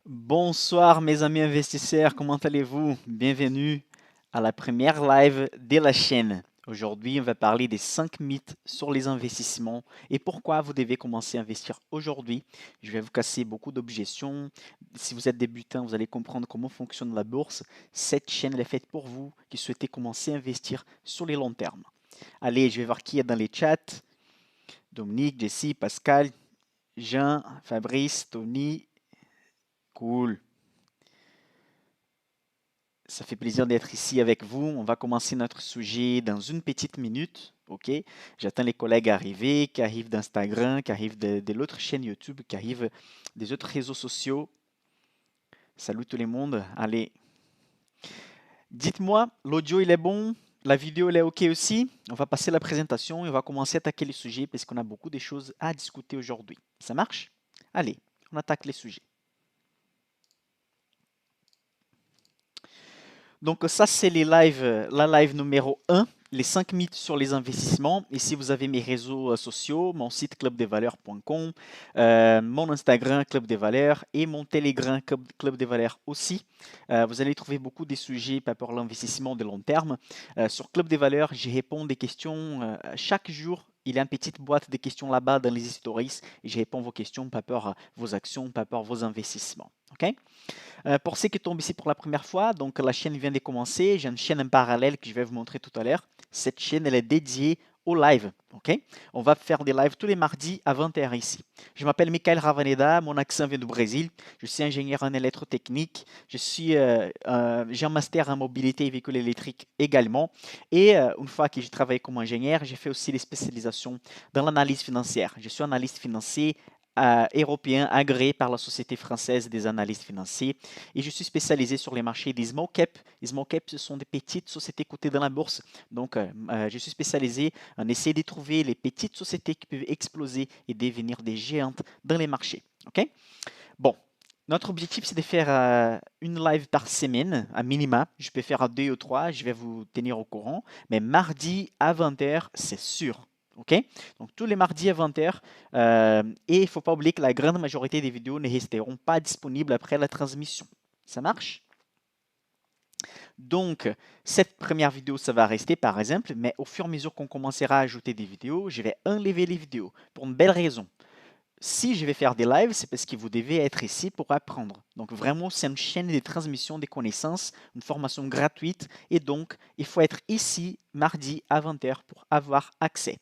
Bonsoir mes amis investisseurs, comment allez-vous? Bienvenue à la première live de la chaîne. Aujourd'hui, on va parler des 5 mythes sur les investissements et pourquoi vous devez commencer à investir aujourd'hui. Je vais vous casser beaucoup d'objections. Si vous êtes débutant, vous allez comprendre comment fonctionne la bourse. Cette chaîne elle est faite pour vous qui souhaitez commencer à investir sur les longs termes. Allez, je vais voir qui est dans les chats. Dominique, Jessie, Pascal, Jean, Fabrice, Tony. Cool. Ça fait plaisir d'être ici avec vous. On va commencer notre sujet dans une petite minute. OK? J'attends les collègues arriver, qui arrivent d'Instagram, qui arrivent de l'autre chaîne YouTube, qui arrivent des autres réseaux sociaux. Salut tout le monde. Allez, dites-moi, l'audio il est bon? La vidéo elle est OK aussi? On va passer la présentation et on va commencer à attaquer les sujets parce qu'on a beaucoup de choses à discuter aujourd'hui. Ça marche? Allez, on attaque les sujets. Donc ça, c'est les lives, la live numéro 1, les 5 mythes sur les investissements. Ici, vous avez mes réseaux sociaux, mon site clubdesvaleurs.com, mon Instagram Club des Valeurs et mon Telegram Club des Valeurs aussi. Vous allez trouver beaucoup de sujets par rapport à l'investissement de long terme. Sur Club des Valeurs, j'y réponds des questions chaque jour. Il y a une petite boîte de questions là-bas dans les stories et je réponds vos questions par rapport à vos actions, par rapport à vos investissements. OK? Pour ceux qui tombent ici pour la première fois, donc la chaîne vient de commencer. J'ai une chaîne en parallèle que je vais vous montrer tout à l'heure. Cette chaîne, elle est dédiée au live. Ok? On va faire des lives tous les mardis à 20h ici. Je m'appelle Michael Ravaneda, mon accent vient du Brésil. Je suis ingénieur en électrotechnique. J'ai un master en mobilité et véhicules électriques également. Et une fois que j'ai travaillé comme ingénieur, j'ai fait aussi des spécialisations dans l'analyse financière. Je suis analyste financier européen agréé par la Société française des analystes financiers et je suis spécialisé sur les marchés des small cap. Les small cap, ce sont des petites sociétés cotées dans la bourse. Donc, je suis spécialisé en essayer de trouver les petites sociétés qui peuvent exploser et devenir des géantes dans les marchés. OK? Bon, notre objectif, c'est de faire une live par semaine, à minima. Je peux faire à 2 ou 3, je vais vous tenir au courant. Mais mardi à 20h, c'est sûr. OK? Donc, tous les mardis à 20h. Et il ne faut pas oublier que la grande majorité des vidéos ne resteront pas disponibles après la transmission. Ça marche? Donc, cette première vidéo, ça va rester par exemple, mais au fur et à mesure qu'on commencera à ajouter des vidéos, je vais enlever les vidéos pour une belle raison. Si je vais faire des lives, c'est parce que vous devez être ici pour apprendre. Donc vraiment, c'est une chaîne de transmission des connaissances, une formation gratuite. Et donc, il faut être ici mardi à 20h pour avoir accès.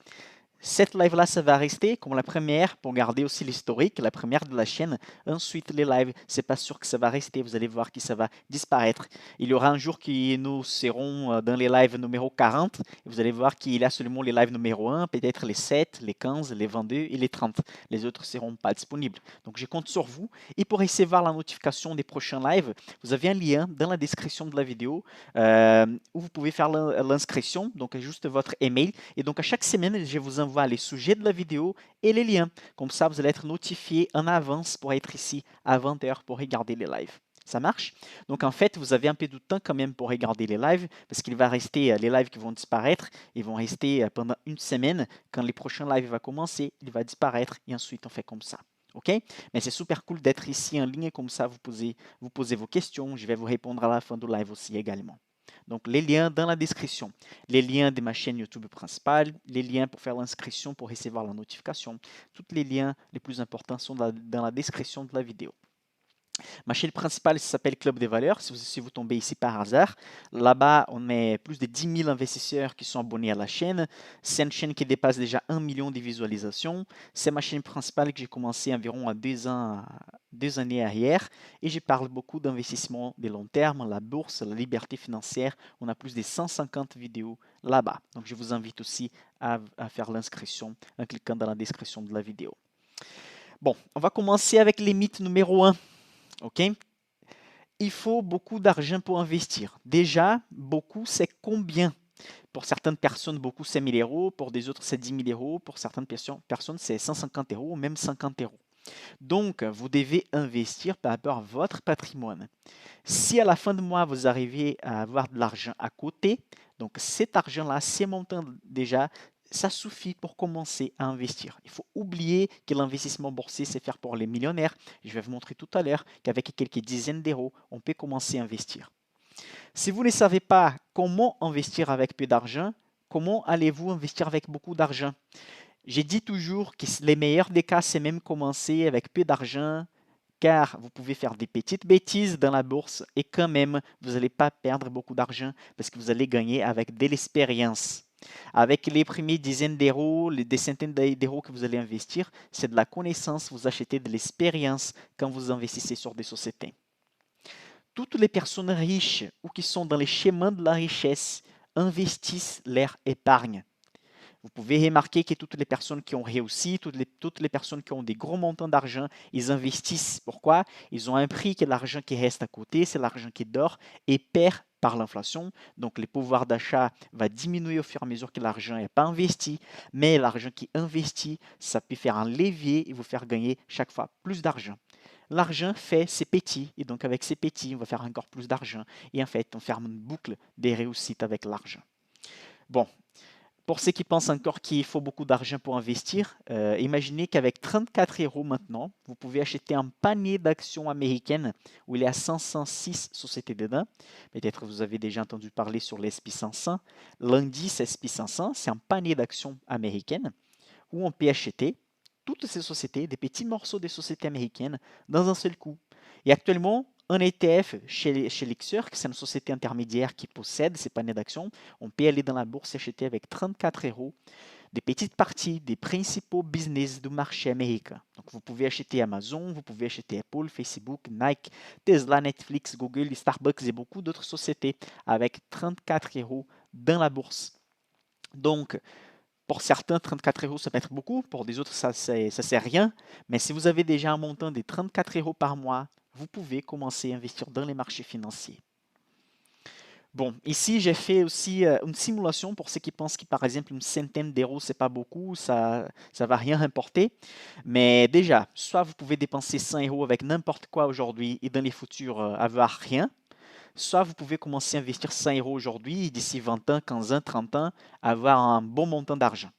Cette live-là, ça va rester comme la première pour garder aussi l'historique, la première de la chaîne. Ensuite, les lives, c'est pas sûr que ça va rester. Vous allez voir que ça va disparaître. Il y aura un jour que nous serons dans les lives numéro 40. Et vous allez voir qu'il y a seulement les lives numéro 1, peut-être les 7, les 15, les 22 et les 30. Les autres ne seront pas disponibles. Donc, je compte sur vous. Et pour recevoir la notification des prochains lives, vous avez un lien dans la description de la vidéo où vous pouvez faire l'inscription. Donc, juste votre email. Et donc, à chaque semaine, je vous envoie les sujets de la vidéo et les liens. Comme ça, vous allez être notifié en avance pour être ici à 20h pour regarder les lives. Ça marche? Donc, en fait, vous avez un peu de temps quand même pour regarder les lives parce qu'il va rester les lives qui vont disparaître. Ils vont rester pendant une semaine. Quand les prochains lives vont commencer, il va disparaître et ensuite on fait comme ça. OK? Mais c'est super cool d'être ici en ligne comme ça. Vous posez vos questions. Je vais vous répondre à la fin du live aussi également. Donc, les liens dans la description, les liens de ma chaîne YouTube principale, les liens pour faire l'inscription, pour recevoir la notification. Tous les liens les plus importants sont dans la description de la vidéo. Ma chaîne principale s'appelle Club des Valeurs, si vous tombez ici par hasard. Là-bas, on est plus de 10 000 investisseurs qui sont abonnés à la chaîne. C'est une chaîne qui dépasse déjà 1 million de visualisations. C'est ma chaîne principale que j'ai commencé environ à 2 années arrière. Et je parle beaucoup d'investissement de long terme, la bourse, la liberté financière. On a plus de 150 vidéos là-bas. Donc, je vous invite aussi à faire l'inscription en cliquant dans la description de la vidéo. Bon, on va commencer avec les mythes numéro 1. OK? Il faut beaucoup d'argent pour investir. Déjà, beaucoup, c'est combien? Pour certaines personnes, beaucoup, c'est 1000 euros. Pour des autres, c'est 10 000 euros. Pour certaines personnes, c'est 150 euros ou même 50 euros. Donc, vous devez investir par rapport à votre patrimoine. Si à la fin de mois, vous arrivez à avoir de l'argent à côté, donc cet argent-là, ces montants déjà, ça suffit pour commencer à investir. Il faut oublier que l'investissement boursier, c'est faire pour les millionnaires. Je vais vous montrer tout à l'heure qu'avec quelques dizaines d'euros, on peut commencer à investir. Si vous ne savez pas comment investir avec peu d'argent, comment allez-vous investir avec beaucoup d'argent? J'ai dit toujours que les meilleurs des cas, c'est même commencer avec peu d'argent, car vous pouvez faire des petites bêtises dans la bourse et quand même, vous n'allez pas perdre beaucoup d'argent parce que vous allez gagner avec de l'expérience. Avec les premières dizaines d'euros, des centaines d'euros que vous allez investir, c'est de la connaissance, vous achetez de l'expérience quand vous investissez sur des sociétés. Toutes les personnes riches ou qui sont dans les chemins de la richesse investissent leur épargne. Vous pouvez remarquer que toutes les personnes qui ont réussi, toutes les personnes qui ont des gros montants d'argent, ils investissent. Pourquoi? Ils ont appris que l'argent qui reste à côté, c'est l'argent qui dort et perd par l'inflation. Donc, le pouvoir d'achat va diminuer au fur et à mesure que l'argent n'est pas investi. Mais l'argent qui est investi, ça peut faire un levier et vous faire gagner chaque fois plus d'argent. L'argent fait ses petits et donc avec ses petits, on va faire encore plus d'argent. Et en fait, on ferme une boucle des réussites avec l'argent. Bon, pour ceux qui pensent encore qu'il faut beaucoup d'argent pour investir, imaginez qu'avec 34 euros maintenant, vous pouvez acheter un panier d'actions américaines où il y a 506 sociétés dedans. Peut-être vous avez déjà entendu parler sur l'SP 500. L'indice SP 500, c'est un panier d'actions américaines où on peut acheter toutes ces sociétés, des petits morceaux des sociétés américaines, dans un seul coup. Et actuellement, un ETF chez Lixer, qui c'est une société intermédiaire qui possède ces paniers d'actions, on peut aller dans la bourse et acheter avec 34 euros des petites parties des principaux business du marché américain. Donc vous pouvez acheter Amazon, vous pouvez acheter Apple, Facebook, Nike, Tesla, Netflix, Google, Starbucks et beaucoup d'autres sociétés avec 34 euros dans la bourse. Donc, pour certains, 34 euros, ça peut être beaucoup. Pour des autres, ça ne sert rien. Mais si vous avez déjà un montant de 34 euros par mois, vous pouvez commencer à investir dans les marchés financiers. Bon, ici, j'ai fait aussi une simulation pour ceux qui pensent que, par exemple, une centaine d'euros, c'est pas beaucoup, ça ne va rien importer. Mais déjà, soit vous pouvez dépenser 100 euros avec n'importe quoi aujourd'hui et dans les futurs avoir rien. Soit vous pouvez commencer à investir 100 euros aujourd'hui et d'ici 20 ans, 15 ans, 30 ans, avoir un bon montant d'argent.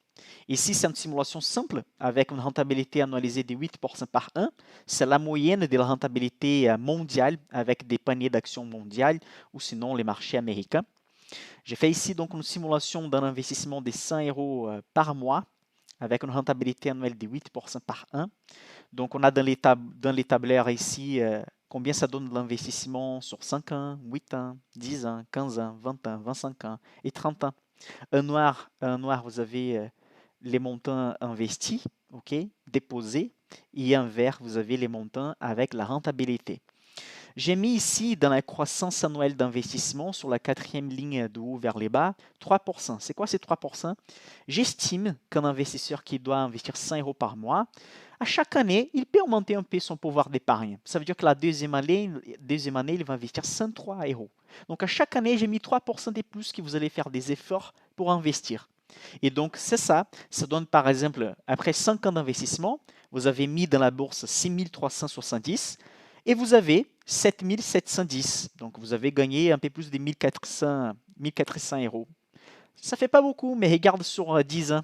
Ici, c'est une simulation simple avec une rentabilité annualisée de 8% par an. C'est la moyenne de la rentabilité mondiale avec des paniers d'actions mondiales ou sinon les marchés américains. J'ai fait ici donc une simulation d'un investissement de 100 euros par mois avec une rentabilité annuelle de 8% par an. Donc, on a dans les tableurs ici combien ça donne de l'investissement sur 5 ans, 8 ans, 10 ans, 15 ans, 20 ans, 25 ans et 30 ans. Un noir, vous avez les montants investis, ok, déposés, et un vert, vous avez les montants avec la rentabilité. J'ai mis ici dans la croissance annuelle d'investissement sur la quatrième ligne de haut vers les bas, 3%. C'est quoi ces 3%? J'estime qu'un investisseur qui doit investir 100 euros par mois, à chaque année, il peut augmenter un peu son pouvoir d'épargne. Ça veut dire que la deuxième année, il va investir 103 euros. Donc à chaque année, j'ai mis 3% de plus que vous allez faire des efforts pour investir. Et donc, c'est ça. Ça donne par exemple, après 5 ans d'investissement, vous avez mis dans la bourse 6 370 et vous avez 7 710. Donc, vous avez gagné un peu plus de 1400 euros. Ça ne fait pas beaucoup, mais regarde sur 10 ans.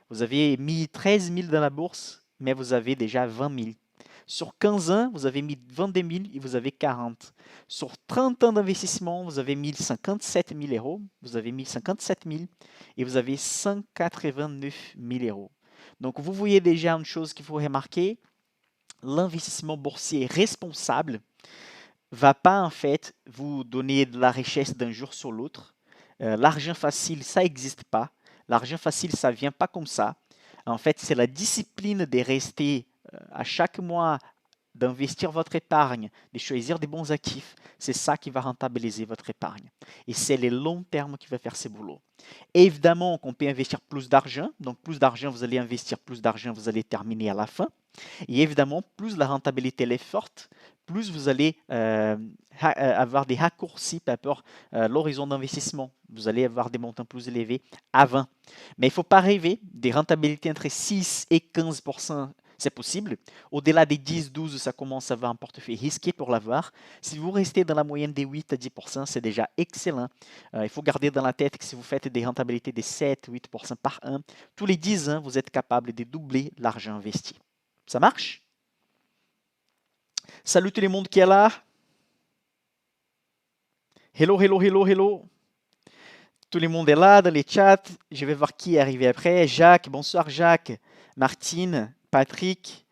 Vous avez mis 13 000 dans la bourse, mais vous avez déjà 20 000. Sur 15 ans, vous avez mis 22 000 et vous avez 40. Sur 30 ans d'investissement, vous avez mis 57 000 euros, vous avez mis 57 000 et vous avez 189 000 euros. Donc, vous voyez déjà une chose qu'il faut remarquer, l'investissement boursier responsable va pas en fait vous donner de la richesse d'un jour sur l'autre. L'argent facile, ça n'existe pas. L'argent facile, ça vient pas comme ça. En fait, c'est la discipline de rester à chaque mois, d'investir votre épargne, de choisir des bons actifs. C'est ça qui va rentabiliser votre épargne. Et c'est le long terme qui va faire ce boulot. Évidemment qu'on peut investir plus d'argent. Donc, plus d'argent, vous allez investir, plus d'argent, vous allez terminer à la fin. Et évidemment, plus la rentabilité est forte, plus vous allez avoir des raccourcis par rapport à l'horizon d'investissement. Vous allez avoir des montants plus élevés avant. Mais il ne faut pas rêver des rentabilités entre 6 et 15%. C'est possible. Au-delà des 10-12, ça commence à avoir un portefeuille risqué pour l'avoir. Si vous restez dans la moyenne des 8 à 10%, c'est déjà excellent. Il faut garder dans la tête que si vous faites des rentabilités de 7-8% par an, tous les 10 ans, vous êtes capable de doubler l'argent investi. Ça marche? Salut tout le monde qui est là. Hello, hello, hello, hello. Tout le monde est là dans les chats. Je vais voir qui est arrivé après. Jacques, bonsoir Jacques. Martine, Patrick,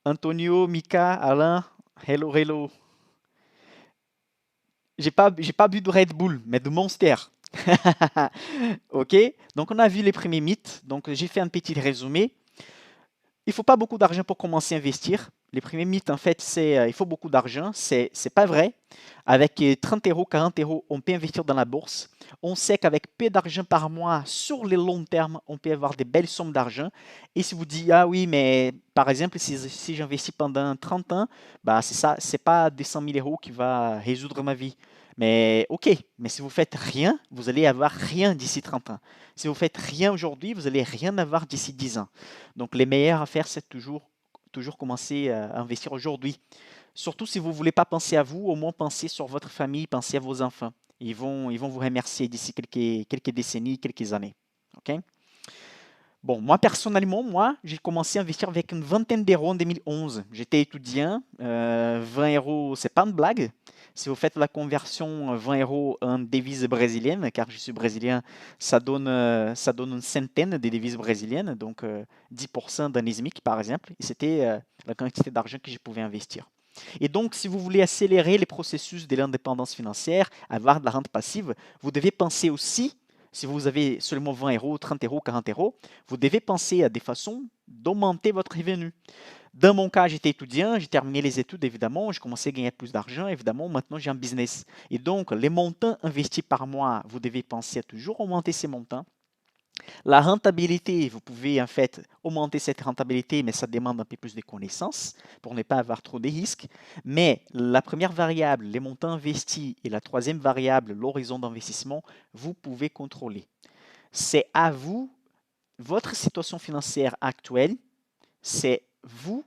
Antonio, Mika, Alain. Hello, hello. J'ai pas bu de Red Bull, mais de Monster. Ok, donc on a vu les premiers mythes. Donc j'ai fait un petit résumé. Il faut pas beaucoup d'argent pour commencer à investir. Les premiers mythes, en fait, c'est il faut beaucoup d'argent. C'est pas vrai. Avec 30 euros, 40 euros, on peut investir dans la bourse. On sait qu'avec peu d'argent par mois, sur le long terme, on peut avoir des belles sommes d'argent. Et si vous dites, ah oui, mais par exemple, si j'investis pendant 30 ans, bah c'est ça, c'est pas 200 000 euros qui va résoudre ma vie. Mais ok, mais si vous faites rien, vous allez avoir rien d'ici 30 ans. Si vous faites rien aujourd'hui, vous allez rien avoir d'ici 10 ans. Donc les meilleures affaires, c'est toujours commencer à investir aujourd'hui. Surtout si vous ne voulez pas penser à vous, au moins pensez sur votre famille, pensez à vos enfants. Ils vont vous remercier d'ici quelques décennies, quelques années. Ok. Bon, moi personnellement, j'ai commencé à investir avec une vingtaine d'euros en 2011. J'étais étudiant, 20 euros, c'est pas une blague. Si vous faites la conversion 20 euros en devises brésiliennes, car je suis brésilien, ça donne une centaine de devises brésiliennes, donc 10% d'un SMIC par exemple. Et c'était la quantité d'argent que je pouvais investir. Et donc, si vous voulez accélérer les processus de l'indépendance financière, avoir de la rente passive, vous devez penser aussi, si vous avez seulement 20 euros, 30 euros, 40 euros, vous devez penser à des façons d'augmenter votre revenu. Dans mon cas, j'étais étudiant, j'ai terminé les études évidemment, j'ai commencé à gagner plus d'argent évidemment, maintenant j'ai un business. Et donc, les montants investis par mois, vous devez penser à toujours augmenter ces montants. La rentabilité, vous pouvez en fait augmenter cette rentabilité, mais ça demande un peu plus de connaissances pour ne pas avoir trop de risques. Mais la première variable, les montants investis, et la troisième variable, l'horizon d'investissement, vous pouvez contrôler. C'est à vous, votre situation financière actuelle, c'est vous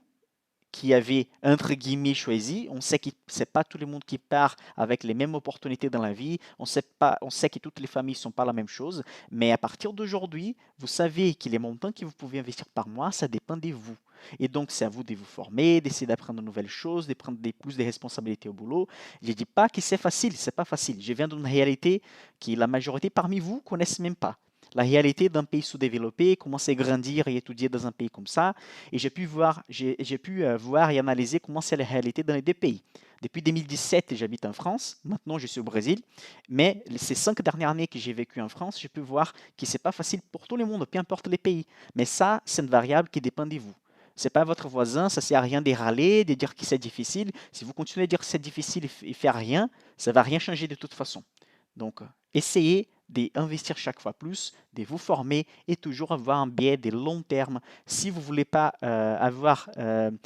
qui avez, entre guillemets, choisi. On sait que ce n'est pas tout le monde qui part avec les mêmes opportunités dans la vie. On sait que toutes les familles ne sont pas la même chose. Mais à partir d'aujourd'hui, vous savez que les montants que vous pouvez investir par mois, ça dépend de vous. Et donc, c'est à vous de vous former, d'essayer d'apprendre de nouvelles choses, de prendre plus de responsabilités au boulot. Je ne dis pas que c'est facile, c'est pas facile. Je viens d'une réalité que la majorité parmi vous ne connaissent même pas. La réalité d'un pays sous-développé, comment c'est grandir et étudier dans un pays comme ça. Et j'ai pu voir et analyser comment c'est la réalité dans les deux pays. Depuis 2017, j'habite en France. Maintenant, je suis au Brésil. Mais ces 5 dernières années que j'ai vécu en France, j'ai pu voir que ce n'est pas facile pour tout le monde, peu importe les pays. Mais ça, c'est une variable qui dépend de vous. Ce n'est pas votre voisin, ça ne sert à rien de râler, de dire que c'est difficile. Si vous continuez à dire que c'est difficile et faire rien, ça ne va rien changer de toute façon. Donc, essayez d'investir chaque fois plus, de vous former et toujours avoir un biais de long terme. Si vous voulez pas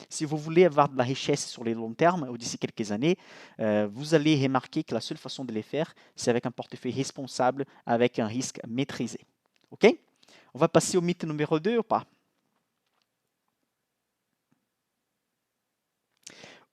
si vous voulez avoir de la richesse sur les long terme ou d'ici quelques années, vous allez remarquer que la seule façon de les faire, c'est avec un portefeuille responsable, avec un risque maîtrisé. Ok? On va passer au mythe numéro 2 ou pas?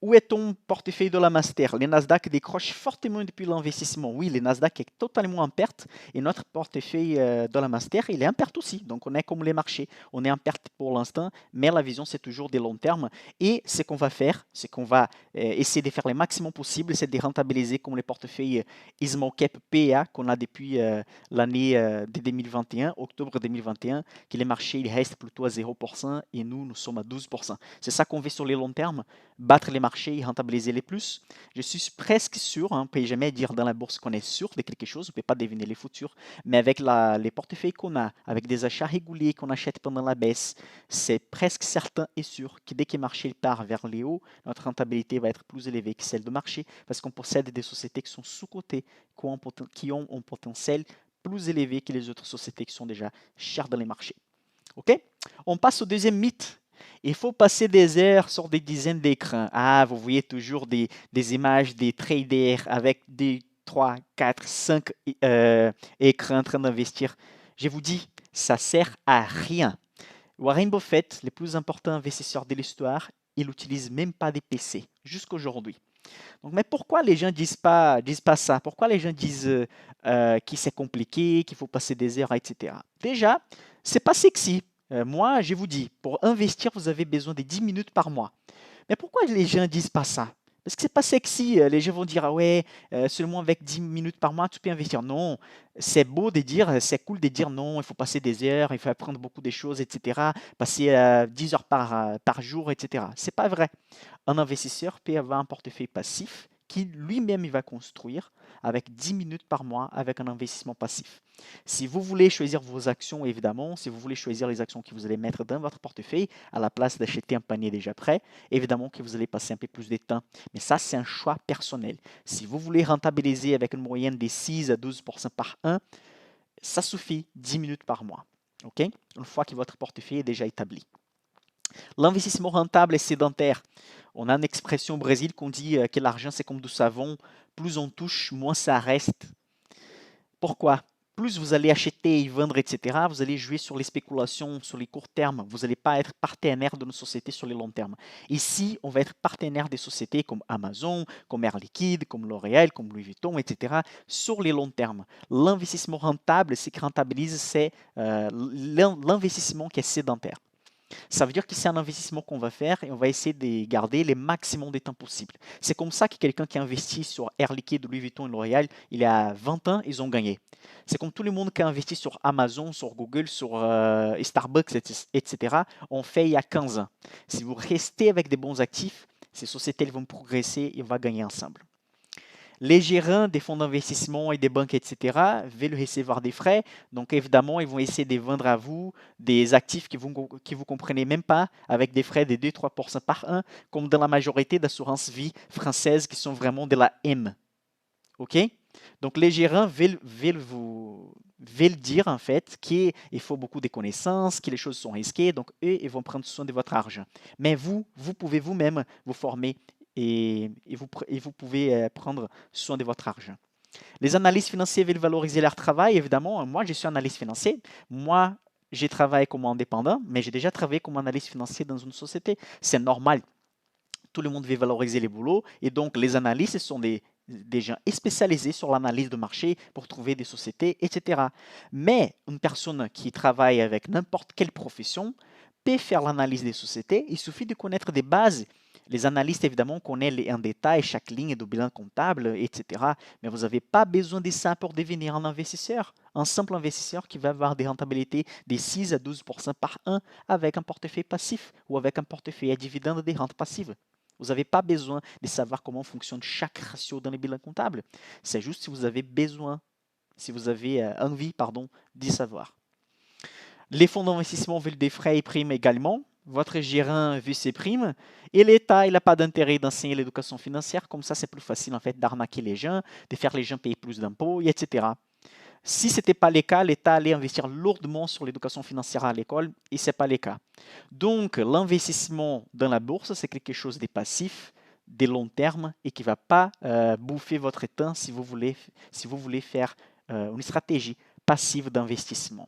Où est ton portefeuille de la Master? Le Nasdaq décroche fortement depuis l'investissement. Oui, le Nasdaq est totalement en perte et notre portefeuille de la Master, il est en perte aussi. Donc, on est comme les marchés. On est en perte pour l'instant, mais la vision, c'est toujours des long terme. Et ce qu'on va faire, c'est qu'on va essayer de faire le maximum possible, c'est de rentabiliser comme les portefeuilles Small Cap PA qu'on a depuis l'année de 2021, octobre 2021, que les marchés, ils restent plutôt à 0% et nous sommes à 12%. C'est ça qu'on veut sur les long terme, battre les marchés et rentabiliser les plus. Je suis presque sûr, on ne peut jamais dire dans la bourse qu'on est sûr de quelque chose, on ne peut pas deviner les futurs, mais avec les portefeuilles qu'on a, avec des achats réguliers qu'on achète pendant la baisse, c'est presque certain et sûr que dès que le marché part vers le haut, notre rentabilité va être plus élevée que celle du marché parce qu'on possède des sociétés qui sont sous-cotées, qui ont un potentiel plus élevé que les autres sociétés qui sont déjà chères dans les marchés. Ok? On passe au deuxième mythe. Il faut passer des heures sur des dizaines d'écrans. Ah, vous voyez toujours des images des traders avec des 3, 4, 5 écrans en train d'investir. Je vous dis, ça sert à rien. Warren Buffett, le plus important investisseur de l'histoire, il n'utilise même pas des PC jusqu'aujourd'hui. Donc, mais pourquoi les gens disent pas ça? Pourquoi les gens disent que c'est compliqué, qu'il faut passer des heures, etc. Déjà, c'est pas sexy. Moi, je vous dis, pour investir, vous avez besoin de 10 minutes par mois. Mais pourquoi les gens disent pas ça? Parce que c'est pas sexy. Les gens vont dire, ah ouais, seulement avec 10 minutes par mois, tu peux investir. Non, c'est beau de dire, c'est cool de dire non, il faut passer des heures, il faut apprendre beaucoup de choses, etc. Passer 10 heures par jour, etc. C'est pas vrai. Un investisseur peut avoir un portefeuille passif qui lui-même il va construire avec 10 minutes par mois avec un investissement passif. Si vous voulez choisir vos actions, évidemment, si vous voulez choisir les actions que vous allez mettre dans votre portefeuille à la place d'acheter un panier déjà prêt, évidemment que vous allez passer un peu plus de temps. Mais ça, c'est un choix personnel. Si vous voulez rentabiliser avec une moyenne de 6 à 12% par an, ça suffit 10 minutes par mois. OK? Une fois que votre portefeuille est déjà établi. L'investissement rentable est sédentaire. On a une expression au Brésil qu'on dit que l'argent c'est comme du savon, plus on touche, moins ça reste. Pourquoi? Plus vous allez acheter et vendre, etc., vous allez jouer sur les spéculations, sur les courts termes. Vous n'allez pas être partenaire de nos sociétés sur les longs termes. Ici, on va être partenaire des sociétés comme Amazon, comme Air Liquide, comme L'Oréal, comme Louis Vuitton, etc., sur les longs termes. L'investissement rentable, ce qui rentabilise, c'est l'investissement qui est sédentaire. Ça veut dire que c'est un investissement qu'on va faire et on va essayer de garder le maximum de temps possible. C'est comme ça que quelqu'un qui a investi sur Air Liquide, Louis Vuitton et L'Oréal, il y a 20 ans, ils ont gagné. C'est comme tout le monde qui a investi sur Amazon, sur Google, sur Starbucks, etc. ont fait il y a 15 ans. Si vous restez avec des bons actifs, ces sociétés vont progresser et on va gagner ensemble. Les gérants des fonds d'investissement et des banques, etc., veulent recevoir des frais. Donc, évidemment, ils vont essayer de vendre à vous des actifs que vous ne comprenez même pas avec des frais de 2-3% par an, comme dans la majorité d'assurances vie françaises qui sont vraiment de la M. OK? Donc, les gérants veulent dire en fait qu'il faut beaucoup de connaissances, que les choses sont risquées. Donc, eux, ils vont prendre soin de votre argent. Mais vous pouvez vous-même vous former et vous pouvez prendre soin de votre argent. Les analystes financiers veulent valoriser leur travail, évidemment. Moi, je suis analyste financier. Moi, j'ai travaillé comme indépendant, mais j'ai déjà travaillé comme analyste financier dans une société. C'est normal. Tout le monde veut valoriser les boulots. Et donc, les analystes sont des gens spécialisés sur l'analyse de marché pour trouver des sociétés, etc. Mais une personne qui travaille avec n'importe quelle profession peut faire l'analyse des sociétés. Il suffit de connaître des bases. Les analystes, évidemment, connaissent en détail chaque ligne du bilan comptable, etc. Mais vous n'avez pas besoin de ça pour devenir un investisseur. Un simple investisseur qui va avoir des rentabilités de 6 à 12% par an avec un portefeuille passif ou avec un portefeuille à dividendes des rentes passives. Vous n'avez pas besoin de savoir comment fonctionne chaque ratio dans les bilans comptables. C'est juste si vous avez besoin, si vous avez envie, d'y savoir. Les fonds d'investissement veulent des frais et primes également. Votre gérant veut ses primes. Et l'État, il n'a pas d'intérêt d'enseigner l'éducation financière. Comme ça, c'est plus facile en fait d'arnaquer les gens, de faire les gens payer plus d'impôts, etc. Si ce n'était pas le cas, l'État allait investir lourdement sur l'éducation financière à l'école et ce n'est pas le cas. Donc, l'investissement dans la bourse, c'est quelque chose de passif, de long terme et qui ne va pas bouffer votre temps si vous voulez faire une stratégie passive d'investissement.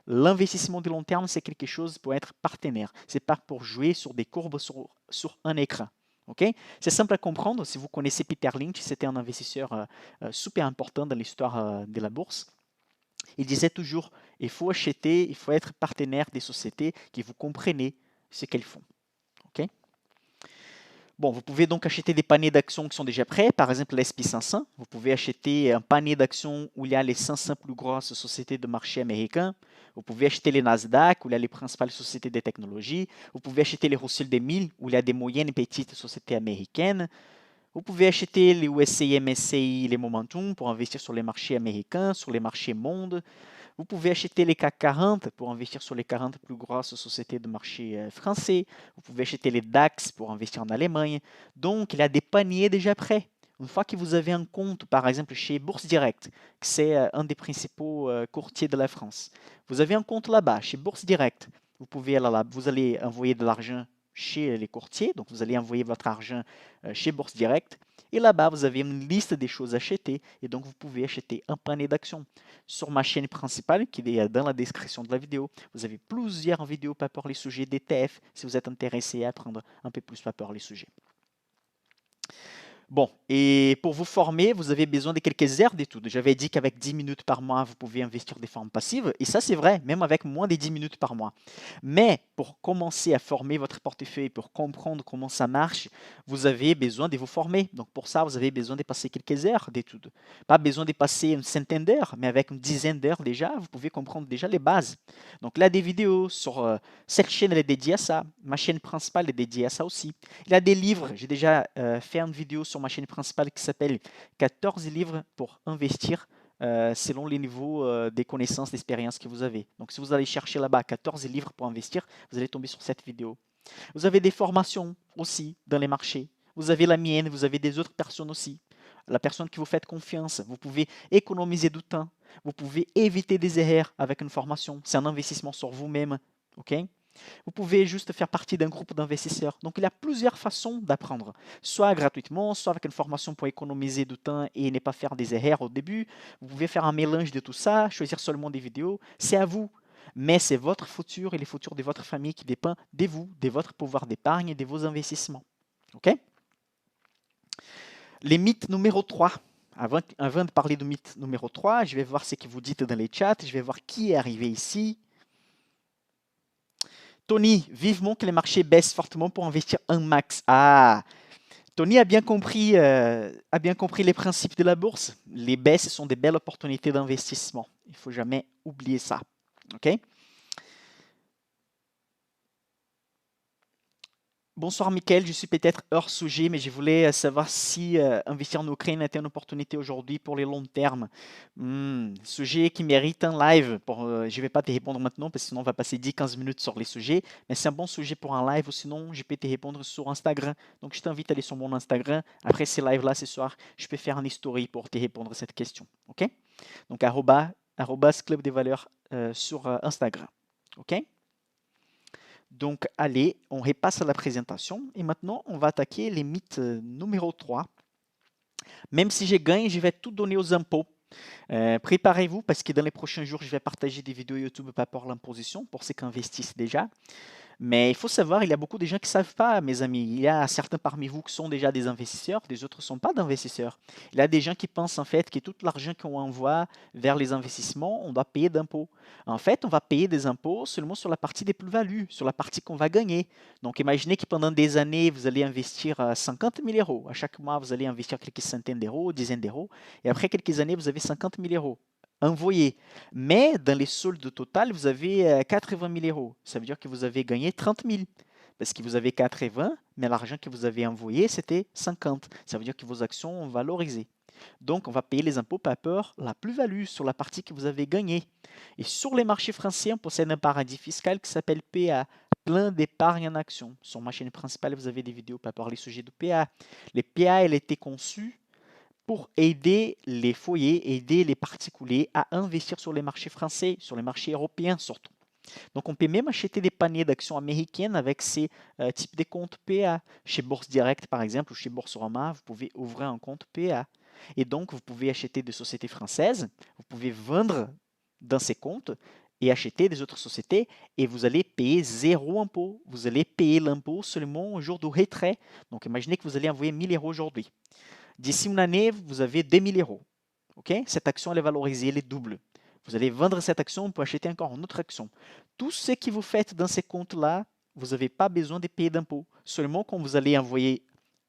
L'investissement de long terme, c'est quelque chose pour être partenaire. Ce n'est pas pour jouer sur des courbes sur un écran. Okay? C'est simple à comprendre. Si vous connaissez Peter Lynch, c'était un investisseur super important dans l'histoire de la bourse. Il disait toujours, il faut acheter, il faut être partenaire des sociétés qui vous comprenez ce qu'elles font. Okay? Bon, vous pouvez donc acheter des paniers d'actions qui sont déjà prêts, par exemple l'SP500. Vous pouvez acheter un panier d'actions où il y a les 500 plus grosses sociétés de marché américains. Vous pouvez acheter les Nasdaq où il y a les principales sociétés de technologie. Vous pouvez acheter les Russell 2000 où il y a des moyennes et petites sociétés américaines. Vous pouvez acheter les USCI, MSCI, les Momentum pour investir sur les marchés américains, sur les marchés mondes. Vous pouvez acheter les CAC 40 pour investir sur les 40 plus grosses sociétés de marché français. Vous pouvez acheter les DAX pour investir en Allemagne. Donc, il y a des paniers déjà prêts. Une fois que vous avez un compte, par exemple, chez Bourse Direct, que c'est un des principaux courtiers de la France, vous avez un compte là-bas, chez Bourse Direct. Vous allez envoyer de l'argent chez les courtiers. Donc, vous allez envoyer votre argent chez Bourse Direct. Et là-bas, vous avez une liste des choses achetées. Et donc, vous pouvez acheter un panier d'actions. Sur ma chaîne principale, qui est dans la description de la vidéo, vous avez plusieurs vidéos par rapport aux sujets d'ETF si vous êtes intéressé à apprendre un peu plus par rapport aux sujets. Bon, et pour vous former, vous avez besoin de quelques heures d'études. J'avais dit qu'avec 10 minutes par mois, vous pouvez investir des formes passives. Et ça, c'est vrai, même avec moins de 10 minutes par mois. Mais pour commencer à former votre portefeuille, pour comprendre comment ça marche, vous avez besoin de vous former. Donc pour ça, vous avez besoin de passer quelques heures d'études. Pas besoin de passer une centaine d'heures, mais avec une dizaine d'heures déjà, vous pouvez comprendre déjà les bases. Donc là, des vidéos sur cette chaîne, elle est dédiée à ça. Ma chaîne principale est dédiée à ça aussi. Il y a des livres. J'ai déjà fait une vidéo sur ma chaîne principale qui s'appelle 14 livres pour investir selon les niveaux des connaissances, d'expérience que vous avez. Donc, si vous allez chercher là-bas 14 livres pour investir, vous allez tomber sur cette vidéo. Vous avez des formations aussi dans les marchés. Vous avez la mienne, vous avez des autres personnes aussi. La personne qui vous fait confiance, vous pouvez économiser du temps. Vous pouvez éviter des erreurs avec une formation. C'est un investissement sur vous-même. OK? Vous pouvez juste faire partie d'un groupe d'investisseurs. Donc, il y a plusieurs façons d'apprendre, soit gratuitement, soit avec une formation pour économiser du temps et ne pas faire des erreurs au début. Vous pouvez faire un mélange de tout ça, choisir seulement des vidéos. C'est à vous. Mais c'est votre futur et le futur de votre famille qui dépend de vous, de votre pouvoir d'épargne et de vos investissements. OK? Les mythes numéro 3. Avant de parler de mythe numéro 3, je vais voir ce que vous dites dans les chats. Je vais voir qui est arrivé ici. Tony, vivement que les marchés baissent fortement pour investir un max. Ah, Tony a bien compris les principes de la bourse. Les baisses sont des belles opportunités d'investissement. Il ne faut jamais oublier ça. OK? Bonsoir Mickaël, je suis peut-être hors sujet, mais je voulais savoir si investir en Ukraine était une opportunité aujourd'hui pour les longs termes. Sujet qui mérite un live. Je ne vais pas te répondre maintenant parce que sinon on va passer 10-15 minutes sur les sujets, mais c'est un bon sujet pour un live ou sinon je peux te répondre sur Instagram. Donc je t'invite à aller sur mon Instagram. Après ces lives-là ce soir, je peux faire un history pour te répondre à cette question. OK? Donc arrobas club des valeurs sur Instagram. OK? Donc, allez, on repasse à la présentation et maintenant, on va attaquer les mythes numéro 3. Même si je gagne, je vais tout donner aux impôts. Préparez-vous parce que dans les prochains jours, je vais partager des vidéos YouTube par rapport à l'imposition pour ceux qui investissent déjà. Mais il faut savoir, il y a beaucoup de gens qui ne savent pas, mes amis. Il y a certains parmi vous qui sont déjà des investisseurs, des autres ne sont pas d'investisseurs. Il y a des gens qui pensent en fait que tout l'argent qu'on envoie vers les investissements, on doit payer d'impôts. En fait, on va payer des impôts seulement sur la partie des plus-values, sur la partie qu'on va gagner. Donc imaginez que pendant des années, vous allez investir 50 000 euros. À chaque mois, vous allez investir quelques centaines d'euros, dizaines d'euros. Et après quelques années, vous avez 50 000 euros envoyé. Mais dans les soldes total, vous avez 80 000 euros. Ça veut dire que vous avez gagné 30 000. Parce que vous avez 80, mais l'argent que vous avez envoyé, c'était 50. Ça veut dire que vos actions ont valorisé. Donc, on va payer les impôts par rapport à la plus-value sur la partie que vous avez gagnée. Et sur les marchés français, on possède un paradis fiscal qui s'appelle PA, plein d'épargne en action. Sur ma chaîne principale, vous avez des vidéos par rapport aux sujets de PA. Les PA, elles étaient conçues pour aider les foyers, aider les particuliers à investir sur les marchés français, sur les marchés européens surtout. Donc, on peut même acheter des paniers d'actions américaines avec ces types de comptes PA. Chez Bourse Direct, par exemple, ou chez Boursorama, vous pouvez ouvrir un compte PA. Et donc, vous pouvez acheter des sociétés françaises, vous pouvez vendre dans ces comptes et acheter des autres sociétés et vous allez payer zéro impôt. Vous allez payer l'impôt seulement au jour du retrait. Donc, imaginez que vous allez envoyer 1000 euros aujourd'hui. D'ici une année, vous avez 2000 euros. Okay? Cette action elle est valorisée, elle est double. Vous allez vendre cette action pour acheter encore une autre action. Tout ce que vous faites dans ces comptes-là, vous n'avez pas besoin de payer d'impôts. Seulement quand vous allez envoyer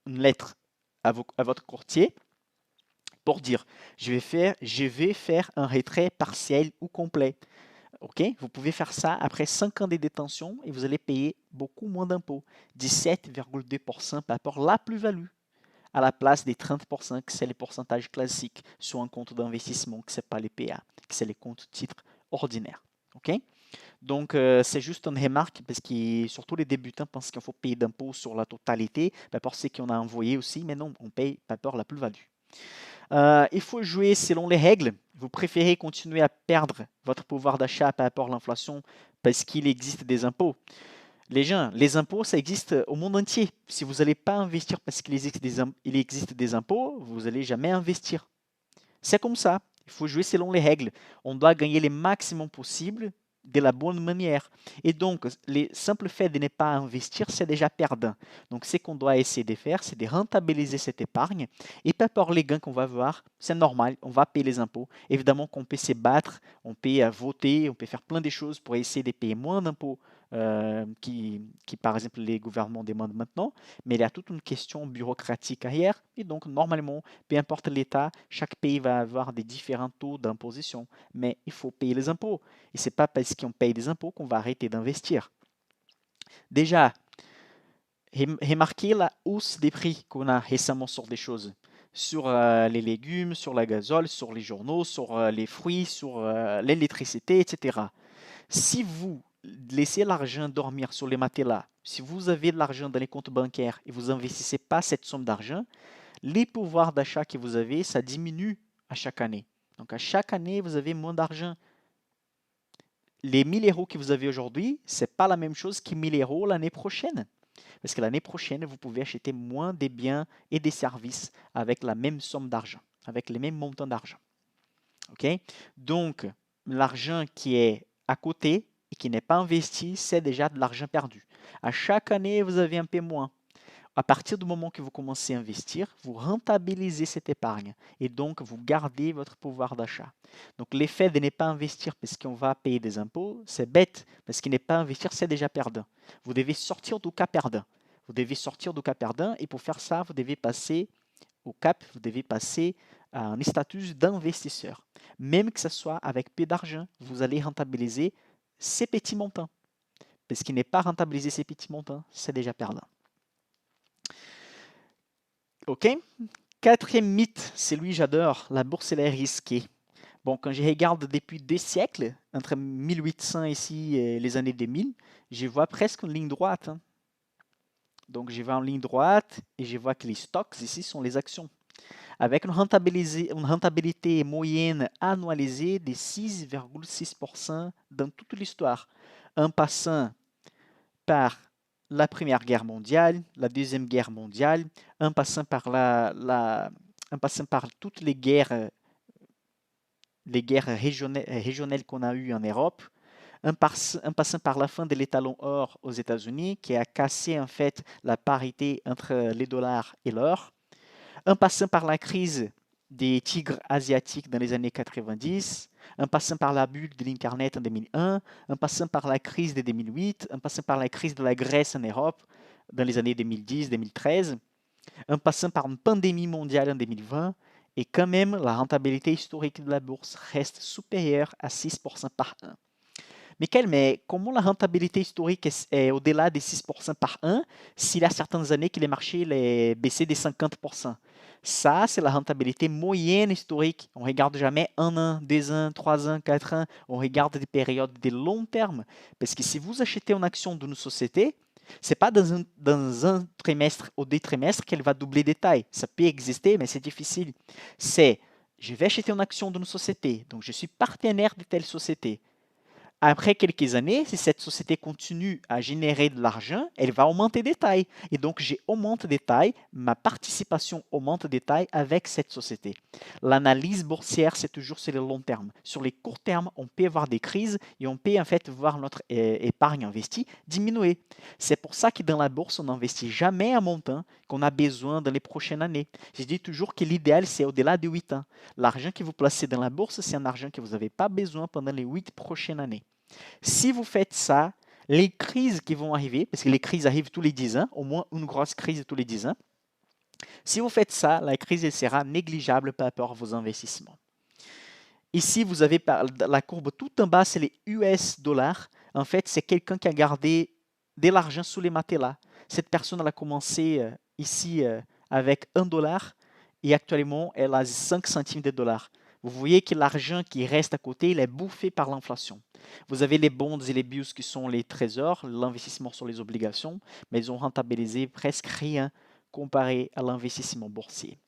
une lettre à votre courtier pour dire je vais faire un retrait partiel ou complet. Okay? Vous pouvez faire ça après 5 ans de détention et vous allez payer beaucoup moins d'impôts, 17,2% par rapport à la plus-value, à la place des 30%, que c'est les pourcentages classiques sur un compte d'investissement, que ce n'est pas les PA, que c'est les comptes titres ordinaires. OK? Donc, c'est juste une remarque parce que surtout les débutants pensent qu'il faut payer d'impôts sur la totalité, pour ceux qui en ont envoyé aussi, mais non, on paye par rapport à la plus-value. Il faut jouer selon les règles. Vous préférez continuer à perdre votre pouvoir d'achat par rapport à l'inflation parce qu'il existe des impôts. Les gens, les impôts, ça existe au monde entier. Si vous n'allez pas investir parce il existe des impôts, vous n'allez jamais investir. C'est comme ça. Il faut jouer selon les règles. On doit gagner le maximum possible de la bonne manière. Et donc, le simple fait de ne pas investir, c'est déjà perdant. Donc, ce qu'on doit essayer de faire, c'est de rentabiliser cette épargne. Et peu importe les gains qu'on va avoir, c'est normal, on va payer les impôts. Évidemment qu'on peut se battre, on peut voter, on peut faire plein de choses pour essayer de payer moins d'impôts par exemple, les gouvernements demandent maintenant. Mais il y a toute une question bureaucratique derrière. Et donc, normalement, peu importe l'État, chaque pays va avoir des différents taux d'imposition. Mais il faut payer les impôts. Et ce n'est pas parce qu'on paye des impôts qu'on va arrêter d'investir. Déjà, remarquez la hausse des prix qu'on a récemment sur des choses. Sur les légumes, sur la gazole, sur les journaux, sur les fruits, sur l'électricité, etc. Si vous laissez l'argent dormir sur les matelas, si vous avez de l'argent dans les comptes bancaires et vous n'investissez pas cette somme d'argent, les pouvoirs d'achat que vous avez, ça diminue à chaque année. Donc à chaque année, vous avez moins d'argent. Les 1000 euros que vous avez aujourd'hui, ce n'est pas la même chose que 1000 euros l'année prochaine. Parce que l'année prochaine, vous pouvez acheter moins des biens et des services avec la même somme d'argent, avec les mêmes montants d'argent. Okay? Donc, l'argent qui est à côté et qui n'est pas investi, c'est déjà de l'argent perdu. À chaque année, vous avez un peu moins. À partir du moment que vous commencez à investir, vous rentabilisez cette épargne et donc vous gardez votre pouvoir d'achat. Donc l'effet de ne pas investir parce qu'on va payer des impôts, c'est bête, parce qu'il n'est pas investir, c'est déjà perdant. Vous devez sortir du cas perdant. Vous devez sortir du cas perdant et pour faire ça, vous devez passer au cap, vous devez passer à un statut d'investisseur. Même que ce soit avec peu d'argent, vous allez rentabiliser ces petits montants. Parce qu'il n'est pas rentabiliser ces petits montants, c'est déjà perdant. Ok. Quatrième mythe, c'est lui j'adore, la bourse elle est risquée. Bon, quand je regarde depuis 2 siècles, entre 1800 ici et les années 2000, je vois presque une ligne droite. Hein. Donc je vais en ligne droite et je vois que les stocks ici sont les actions. Avec une rentabilité moyenne annualisée de 6,6% dans toute l'histoire, en passant par la Première Guerre mondiale, la Deuxième Guerre mondiale, en passant par, en passant par toutes les guerres régionales qu'on a eues en Europe, en passant par la fin de l'étalon or aux États-Unis, qui a cassé en fait la parité entre les dollars et l'or, en passant par la crise des tigres asiatiques dans les années 90, en passant par la bulle de l'Internet en 2001, en passant par la crise de 2008, en passant par la crise de la Grèce en Europe dans les années 2010-2013, en passant par une pandémie mondiale en 2020, et quand même, la rentabilité historique de la bourse reste supérieure à 6% par an. Michael, mais comment la rentabilité historique est au-delà des 6% par an s'il y a certaines années que les marchés les baissé de 50%? Ça, c'est la rentabilité moyenne historique. On ne regarde jamais 1 an, 2 ans, 3 ans, 4 ans. On regarde des périodes de long terme. Parce que si vous achetez une action d'une société, ce n'est pas dans un trimestre ou 2 trimestres qu'elle va doubler de taille. Ça peut exister, mais c'est difficile. C'est, je vais acheter une action d'une société, donc je suis partenaire de telle société. Après quelques années, si cette société continue à générer de l'argent, elle va augmenter des tailles. Et donc, j'augmente des tailles, ma participation augmente des tailles avec cette société. L'analyse boursière, c'est toujours sur le long terme. Sur les courts termes, on peut avoir des crises et on peut en fait voir notre épargne investie diminuer. C'est pour ça que dans la bourse, on n'investit jamais un montant qu'on a besoin dans les prochaines années. Je dis toujours que l'idéal, c'est au-delà de 8 ans. L'argent que vous placez dans la bourse, c'est un argent que vous n'avez pas besoin pendant les 8 prochaines années. Si vous faites ça, les crises qui vont arriver, parce que les crises arrivent tous les 10 ans, au moins une grosse crise tous les 10 ans, si vous faites ça, la crise sera négligeable par rapport à vos investissements. Ici, vous avez la courbe tout en bas, c'est les US dollars. En fait, c'est quelqu'un qui a gardé de l'argent sous les matelas. Cette personne, elle a commencé ici avec 1 dollar et actuellement, elle a 5 centimes de dollars. Vous voyez que l'argent qui reste à côté, il est bouffé par l'inflation. Vous avez les bonds et les BUS qui sont les trésors, l'investissement sur les obligations, mais ils ont rentabilisé presque rien comparé à l'investissement boursier.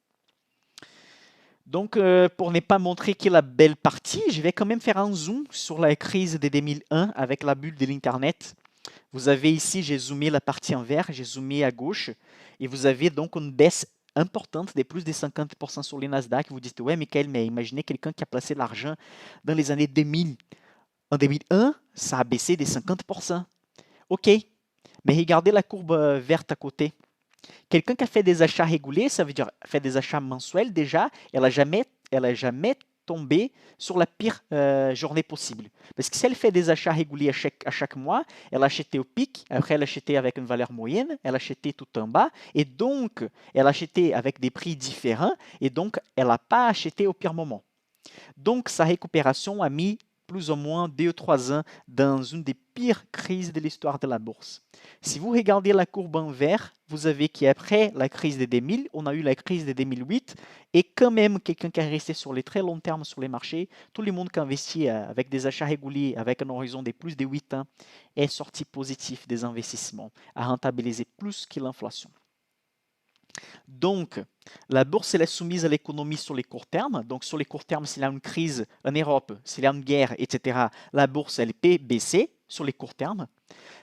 Donc, pour ne pas montrer que la belle partie, je vais quand même faire un zoom sur la crise de 2001 avec la bulle de l'Internet. Vous avez ici, j'ai zoomé la partie en vert, j'ai zoomé à gauche, et vous avez donc une baisse importante de plus de 50% sur les Nasdaq. Vous dites, ouais, Michael, mais imaginez quelqu'un qui a placé l'argent dans les années 2000. En 2001, ça a baissé de 50%. OK, mais regardez la courbe verte à côté. Quelqu'un qui a fait des achats réguliers, ça veut dire fait des achats mensuels déjà, elle a jamais tombé sur la pire journée possible. Parce que si elle fait des achats réguliers à chaque mois, elle a acheté au pic, après elle a acheté avec une valeur moyenne, elle a acheté tout en bas, et donc elle a acheté avec des prix différents, et donc elle n'a pas acheté au pire moment. Donc, sa récupération a mis plus ou moins 2 ou 3 ans dans une des pires crises de l'histoire de la bourse. Si vous regardez la courbe en vert, vous avez qu'après la crise de 2000, on a eu la crise de 2008 et quand même quelqu'un qui est resté sur les très longs termes sur les marchés, tout le monde qui investit avec des achats réguliers, avec un horizon de plus de 8 ans, est sorti positif des investissements, a rentabilisé plus que l'inflation. Donc, la bourse elle est soumise à l'économie sur les courts termes. Donc, sur les courts termes, s'il y a une crise en Europe, s'il y a une guerre, etc., la bourse elle peut baisser sur les courts termes.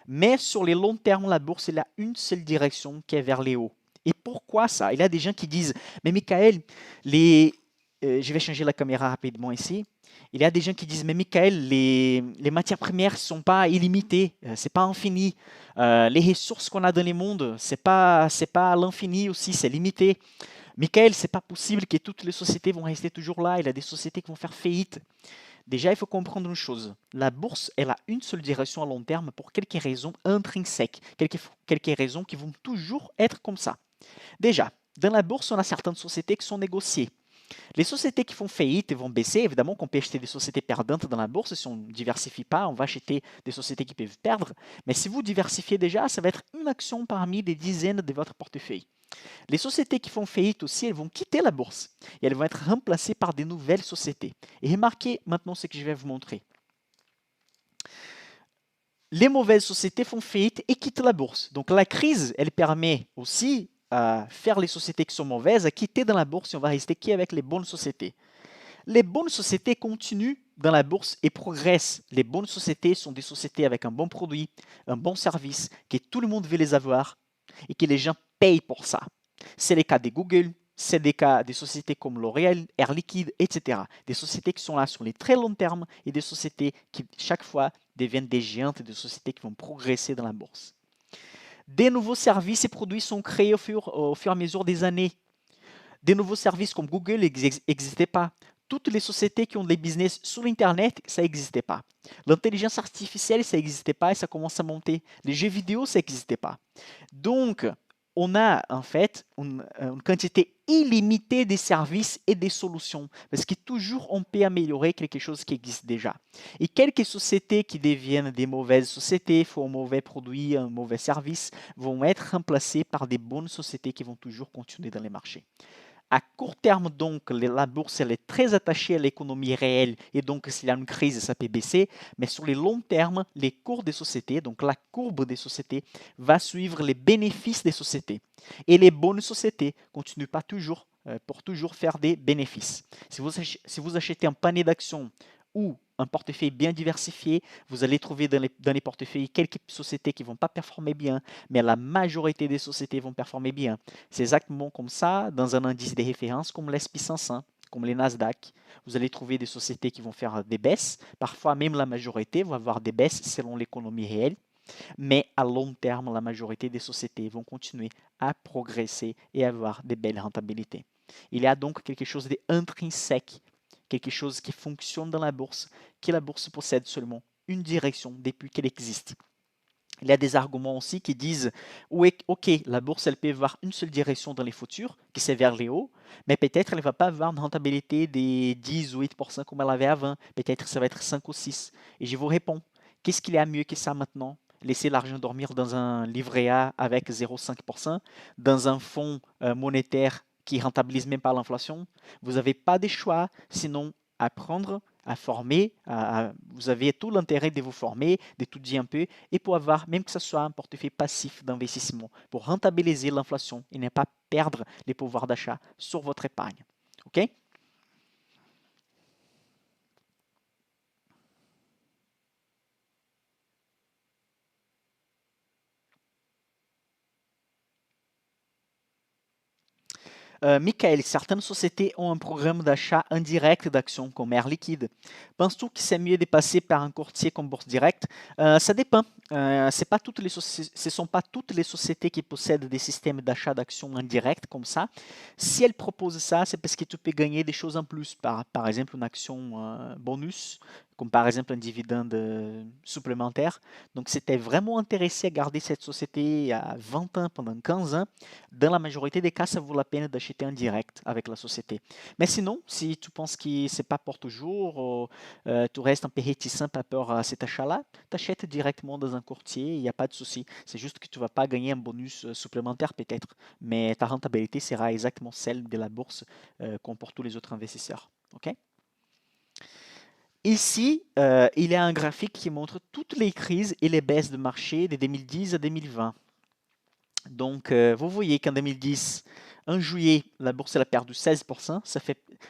Mais sur les longs termes, la bourse elle a une seule direction qui est vers les hauts. Et pourquoi ça? Il y a des gens qui disent, mais Michael, je vais changer la caméra rapidement ici. Il y a des gens qui disent, mais Michael, les matières premières ne sont pas illimitées, c'est pas infini. Les ressources qu'on a dans le monde, c'est pas à l'infini aussi, c'est limité. Michael, c'est pas possible que toutes les sociétés vont rester toujours là. Il y a des sociétés qui vont faire faillite. Déjà, il faut comprendre une chose. La bourse, elle a une seule direction à long terme pour quelques raisons intrinsèques, quelques raisons qui vont toujours être comme ça. Déjà, dans la bourse, on a certaines sociétés qui sont négociées. Les sociétés qui font faillite vont baisser. Évidemment qu'on peut acheter des sociétés perdantes dans la bourse. Si on ne diversifie pas, on va acheter des sociétés qui peuvent perdre. Mais si vous diversifiez déjà, ça va être une action parmi des dizaines de votre portefeuille. Les sociétés qui font faillite aussi, elles vont quitter la bourse et elles vont être remplacées par des nouvelles sociétés. Et remarquez maintenant ce que je vais vous montrer. Les mauvaises sociétés font faillite et quittent la bourse. Donc la crise, elle permet aussi à faire les sociétés qui sont mauvaises à quitter dans la bourse et on va rester qu'avec les bonnes sociétés. Les bonnes sociétés continuent dans la bourse et progressent. Les bonnes sociétés sont des sociétés avec un bon produit, un bon service, que tout le monde veut les avoir et que les gens payent pour ça. C'est le cas de Google, c'est le cas des sociétés comme L'Oréal, Air Liquide, etc. Des sociétés qui sont là sur les très longs termes et des sociétés qui, chaque fois, deviennent des géantes, des sociétés qui vont progresser dans la bourse. Des nouveaux services et produits sont créés au fur et à mesure des années. Des nouveaux services comme Google n'existaient pas. Toutes les sociétés qui ont des business sur Internet, ça n'existait pas. L'intelligence artificielle, ça n'existait pas et ça commence à monter. Les jeux vidéo, ça n'existait pas. Donc, on a en fait une quantité illimitée de services et des solutions parce que toujours on peut améliorer quelque chose qui existe déjà. Et quelques sociétés qui deviennent des mauvaises sociétés, font un mauvais produit, un mauvais service, vont être remplacées par des bonnes sociétés qui vont toujours continuer dans les marchés. À court terme, donc, la bourse elle est très attachée à l'économie réelle et donc s'il y a une crise, ça peut baisser. Mais sur les longs termes, les cours des sociétés, donc la courbe des sociétés, va suivre les bénéfices des sociétés. Et les bonnes sociétés continuent pas toujours pour toujours faire des bénéfices. Si vous achetez un panier d'actions ou un portefeuille bien diversifié, vous allez trouver dans les portefeuilles quelques sociétés qui ne vont pas performer bien, mais la majorité des sociétés vont performer bien. C'est exactement comme ça dans un indice de référence comme l'S&P 500, comme les Nasdaq. Vous allez trouver des sociétés qui vont faire des baisses. Parfois, même la majorité va avoir des baisses selon l'économie réelle. Mais à long terme, la majorité des sociétés vont continuer à progresser et avoir des belles rentabilités. Il y a donc quelque chose d'intrinsèque, quelque chose qui fonctionne dans la bourse, que la bourse possède seulement une direction depuis qu'elle existe. Il y a des arguments aussi qui disent oui, ok, la bourse elle peut avoir une seule direction dans les futurs, qui c'est vers les hauts, mais peut-être elle ne va pas avoir une rentabilité des 10 ou 8% comme elle avait avant. Peut-être ça va être 5 ou 6. Et je vous réponds, qu'est-ce qu'il y a mieux que ça maintenant? Laisser l'argent dormir dans un livret A avec 0,5%, dans un fonds monétaire qui rentabilise même pas l'inflation. Vous n'avez pas de choix, sinon apprendre à former, vous avez tout l'intérêt de vous former, d'étudier un peu et pour avoir, même que ce soit un portefeuille passif d'investissement, pour rentabiliser l'inflation et ne pas perdre les pouvoirs d'achat sur votre épargne. OK? Michael, certaines sociétés ont un programme d'achat indirect d'actions comme Air Liquide. Penses-tu que c'est mieux de passer par un courtier comme Bourse Direct? Ça dépend. Ce ne sont pas toutes les sociétés qui possèdent des systèmes d'achat d'actions indirects comme ça. Si elles proposent ça, c'est parce que tu peux gagner des choses en plus. Par exemple, une action bonus, comme par exemple un dividende supplémentaire. Donc, si tu es vraiment intéressé à garder cette société à 20 ans, pendant 15 ans, dans la majorité des cas, ça vaut la peine d'acheter en direct avec la société. Mais sinon, si tu penses que ce n'est pas pour toujours, ou tu restes un peu réticent par rapport à cet achat-là, tu achètes directement dans un courtier, il n'y a pas de souci. C'est juste que tu ne vas pas gagner un bonus supplémentaire peut-être, mais ta rentabilité sera exactement celle de la bourse comme pour tous les autres investisseurs. OK? Ici, il y a un graphique qui montre toutes les crises et les baisses de marché de 2010 à 2020. Donc, vous voyez qu'en 2010, en juillet, la bourse elle a perdu 16%.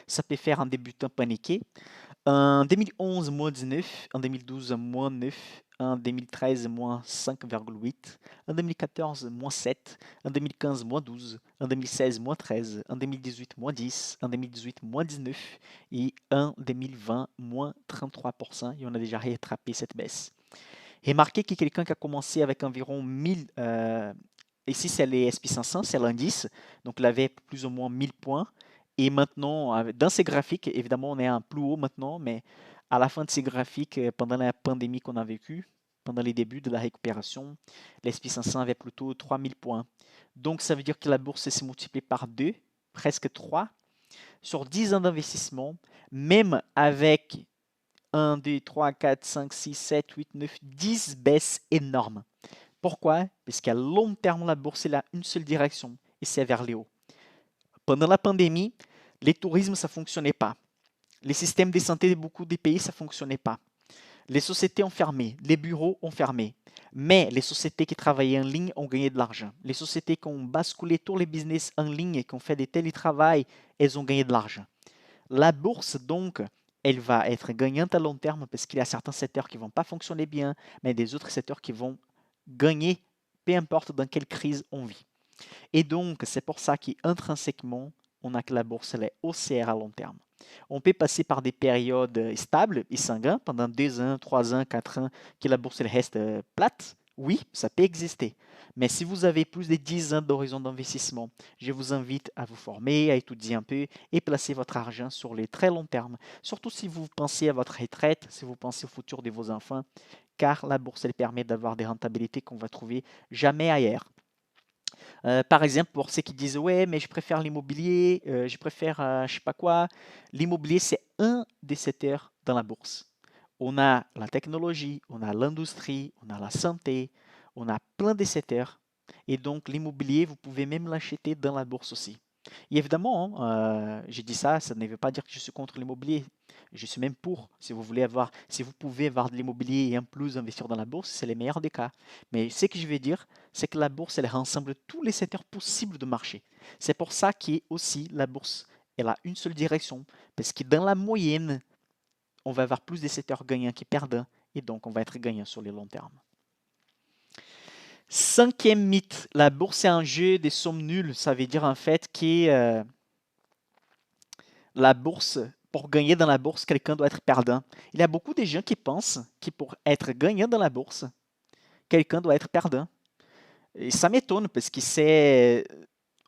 Ça peut faire un débutant paniqué. En 2011, moins 19. En 2012, moins 9. En 2013, moins 5,8. En 2014, moins 7. En 2015, moins 12. En 2016, moins 13. En 2018, moins 10. En 2018, moins 19. Et en 2020, moins 33%. Et on a déjà rattrapé cette baisse. Remarquez que quelqu'un qui a commencé avec environ 1000, ici c'est les SP500, c'est l'indice, donc il avait plus ou moins 1000 points. Et maintenant, dans ces graphiques, évidemment, on est un plus haut maintenant, mais à la fin de ces graphiques, pendant la pandémie qu'on a vécue, pendant les débuts de la récupération, l'SP500 avait plutôt 3000 points. Donc ça veut dire que la bourse s'est multipliée par 2, presque 3, sur 10 ans d'investissement, même avec 1, 2, 3, 4, 5, 6, 7, 8, 9, 10 baisses énormes. Pourquoi? Parce qu'à long terme, la bourse est a une seule direction et c'est vers les hauts. Pendant la pandémie, les tourismes, ça ne fonctionnait pas. Les systèmes de santé de beaucoup des pays, ça ne fonctionnait pas. Les sociétés ont fermé, les bureaux ont fermé. Mais les sociétés qui travaillaient en ligne ont gagné de l'argent. Les sociétés qui ont basculé tous les business en ligne et qui ont fait des télétravail, elles ont gagné de l'argent. La bourse, donc, elle va être gagnante à long terme parce qu'il y a certains secteurs qui ne vont pas fonctionner bien, mais des autres secteurs qui vont gagner, peu importe dans quelle crise on vit. Et donc, c'est pour ça qu'intrinsèquement, on a que la bourse elle est haussière à long terme. On peut passer par des périodes stables et sanguines pendant 2 ans, 3 ans, 4 ans, que la bourse elle reste plate. Oui, ça peut exister. Mais si vous avez plus de 10 ans d'horizon d'investissement, je vous invite à vous former, à étudier un peu et placer votre argent sur les très longs termes. Surtout si vous pensez à votre retraite, si vous pensez au futur de vos enfants, car la bourse elle permet d'avoir des rentabilités qu'on va trouver jamais ailleurs. Par exemple, pour ceux qui disent ouais, mais je préfère l'immobilier, je préfère je sais pas quoi. L'immobilier, c'est un des secteurs dans la bourse. On a la technologie, on a l'industrie, on a la santé, on a plein de secteurs. Et donc, l'immobilier, vous pouvez même l'acheter dans la bourse aussi. Et évidemment, j'ai dit ça, ça ne veut pas dire que je suis contre l'immobilier. Je suis même pour. Si vous pouvez avoir de l'immobilier et en plus investir dans la bourse, c'est le meilleur des cas. Mais ce que je veux dire, c'est que la bourse, elle rassemble tous les secteurs possibles de marché. C'est pour ça qu'aussi la bourse, elle a une seule direction. Parce que dans la moyenne, on va avoir plus de secteurs gagnants que perdants. Et donc, on va être gagnant sur les longs termes. Cinquième mythe, la bourse est un jeu des sommes nulles. Ça veut dire en fait que la bourse, pour gagner dans la bourse, quelqu'un doit être perdant. Il y a beaucoup de gens qui pensent que pour être gagnant dans la bourse, quelqu'un doit être perdant. Et ça m'étonne parce que c'est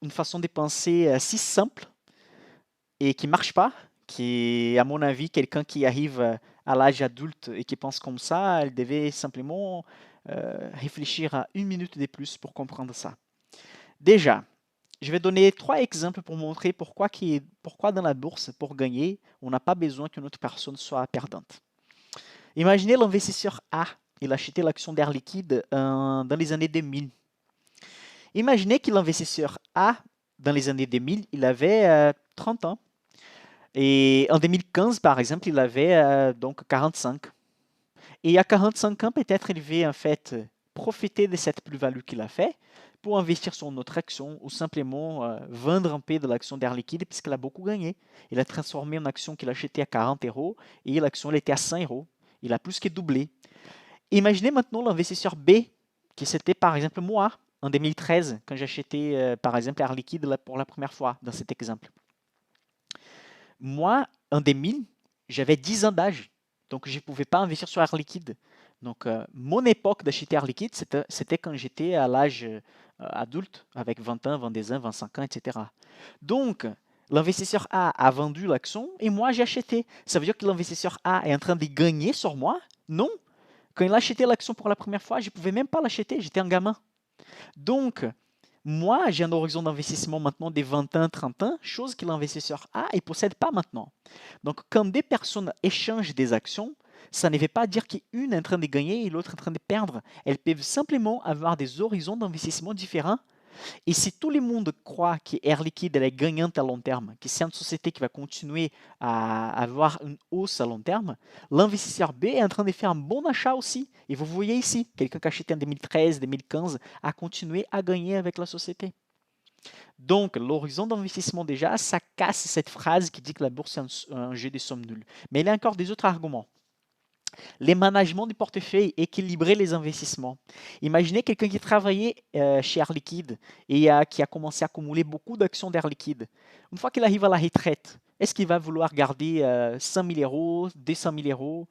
une façon de penser si simple et qui marche pas, qui, à mon avis, quelqu'un qui arrive à l'âge adulte et qui pense comme ça, elle devait simplement réfléchir à 1 minute de plus pour comprendre ça. Déjà, je vais donner 3 exemples pour montrer pourquoi dans la bourse, pour gagner, on n'a pas besoin qu'une autre personne soit perdante. Imaginez l'investisseur A, il a acheté l'action d'Air Liquide dans les années 2000. Imaginez que l'investisseur A, dans les années 2000, il avait 30 ans. Et en 2015, par exemple, il avait donc 45. Et à 45 ans, peut-être il veut en fait profiter de cette plus-value qu'il a fait pour investir sur une autre action ou simplement vendre un peu de l'action d'Air Liquide puisqu'il a beaucoup gagné. Il a transformé une action qu'il achetait à 40 euros et l'action elle était à 5 euros. Il a plus que doublé. Imaginez maintenant l'investisseur B, qui c'était par exemple moi, en 2013, quand j'ai acheté, par exemple, Air Liquide pour la première fois, dans cet exemple. Moi, en 2000, j'avais 10 ans d'âge, donc je ne pouvais pas investir sur Air Liquide. Donc, mon époque d'acheter Air Liquide, c'était quand j'étais à l'âge adulte, avec 20 ans, 22 ans, 25 ans, etc. Donc, l'investisseur A vendu l'action et moi, j'ai acheté. Ça veut dire que l'investisseur A est en train de gagner sur moi? Non. Quand il a acheté l'action pour la première fois, je ne pouvais même pas l'acheter, j'étais un gamin. Donc, moi, j'ai un horizon d'investissement maintenant des 20 ans, 30 ans, chose que l'investisseur A ne possède pas maintenant. Donc, quand des personnes échangent des actions, ça ne veut pas dire qu'une est en train de gagner et l'autre est en train de perdre. Elles peuvent simplement avoir des horizons d'investissement différents. Et si tout le monde croit que Air Liquide elle est gagnante à long terme, que c'est une société qui va continuer à avoir une hausse à long terme, l'investisseur B est en train de faire un bon achat aussi. Et vous voyez ici, quelqu'un qui a acheté en 2013, 2015 a continué à gagner avec la société. Donc, l'horizon d'investissement déjà, ça casse cette phrase qui dit que la bourse est un jeu de sommes nulles. Mais il y a encore des autres arguments. Les managements du portefeuille, équilibrer les investissements. Imaginez quelqu'un qui travaillait chez Air Liquide et qui a commencé à accumuler beaucoup d'actions d'Air Liquide. Une fois qu'il arrive à la retraite, est-ce qu'il va vouloir garder 100 000 euros, 200 000 euros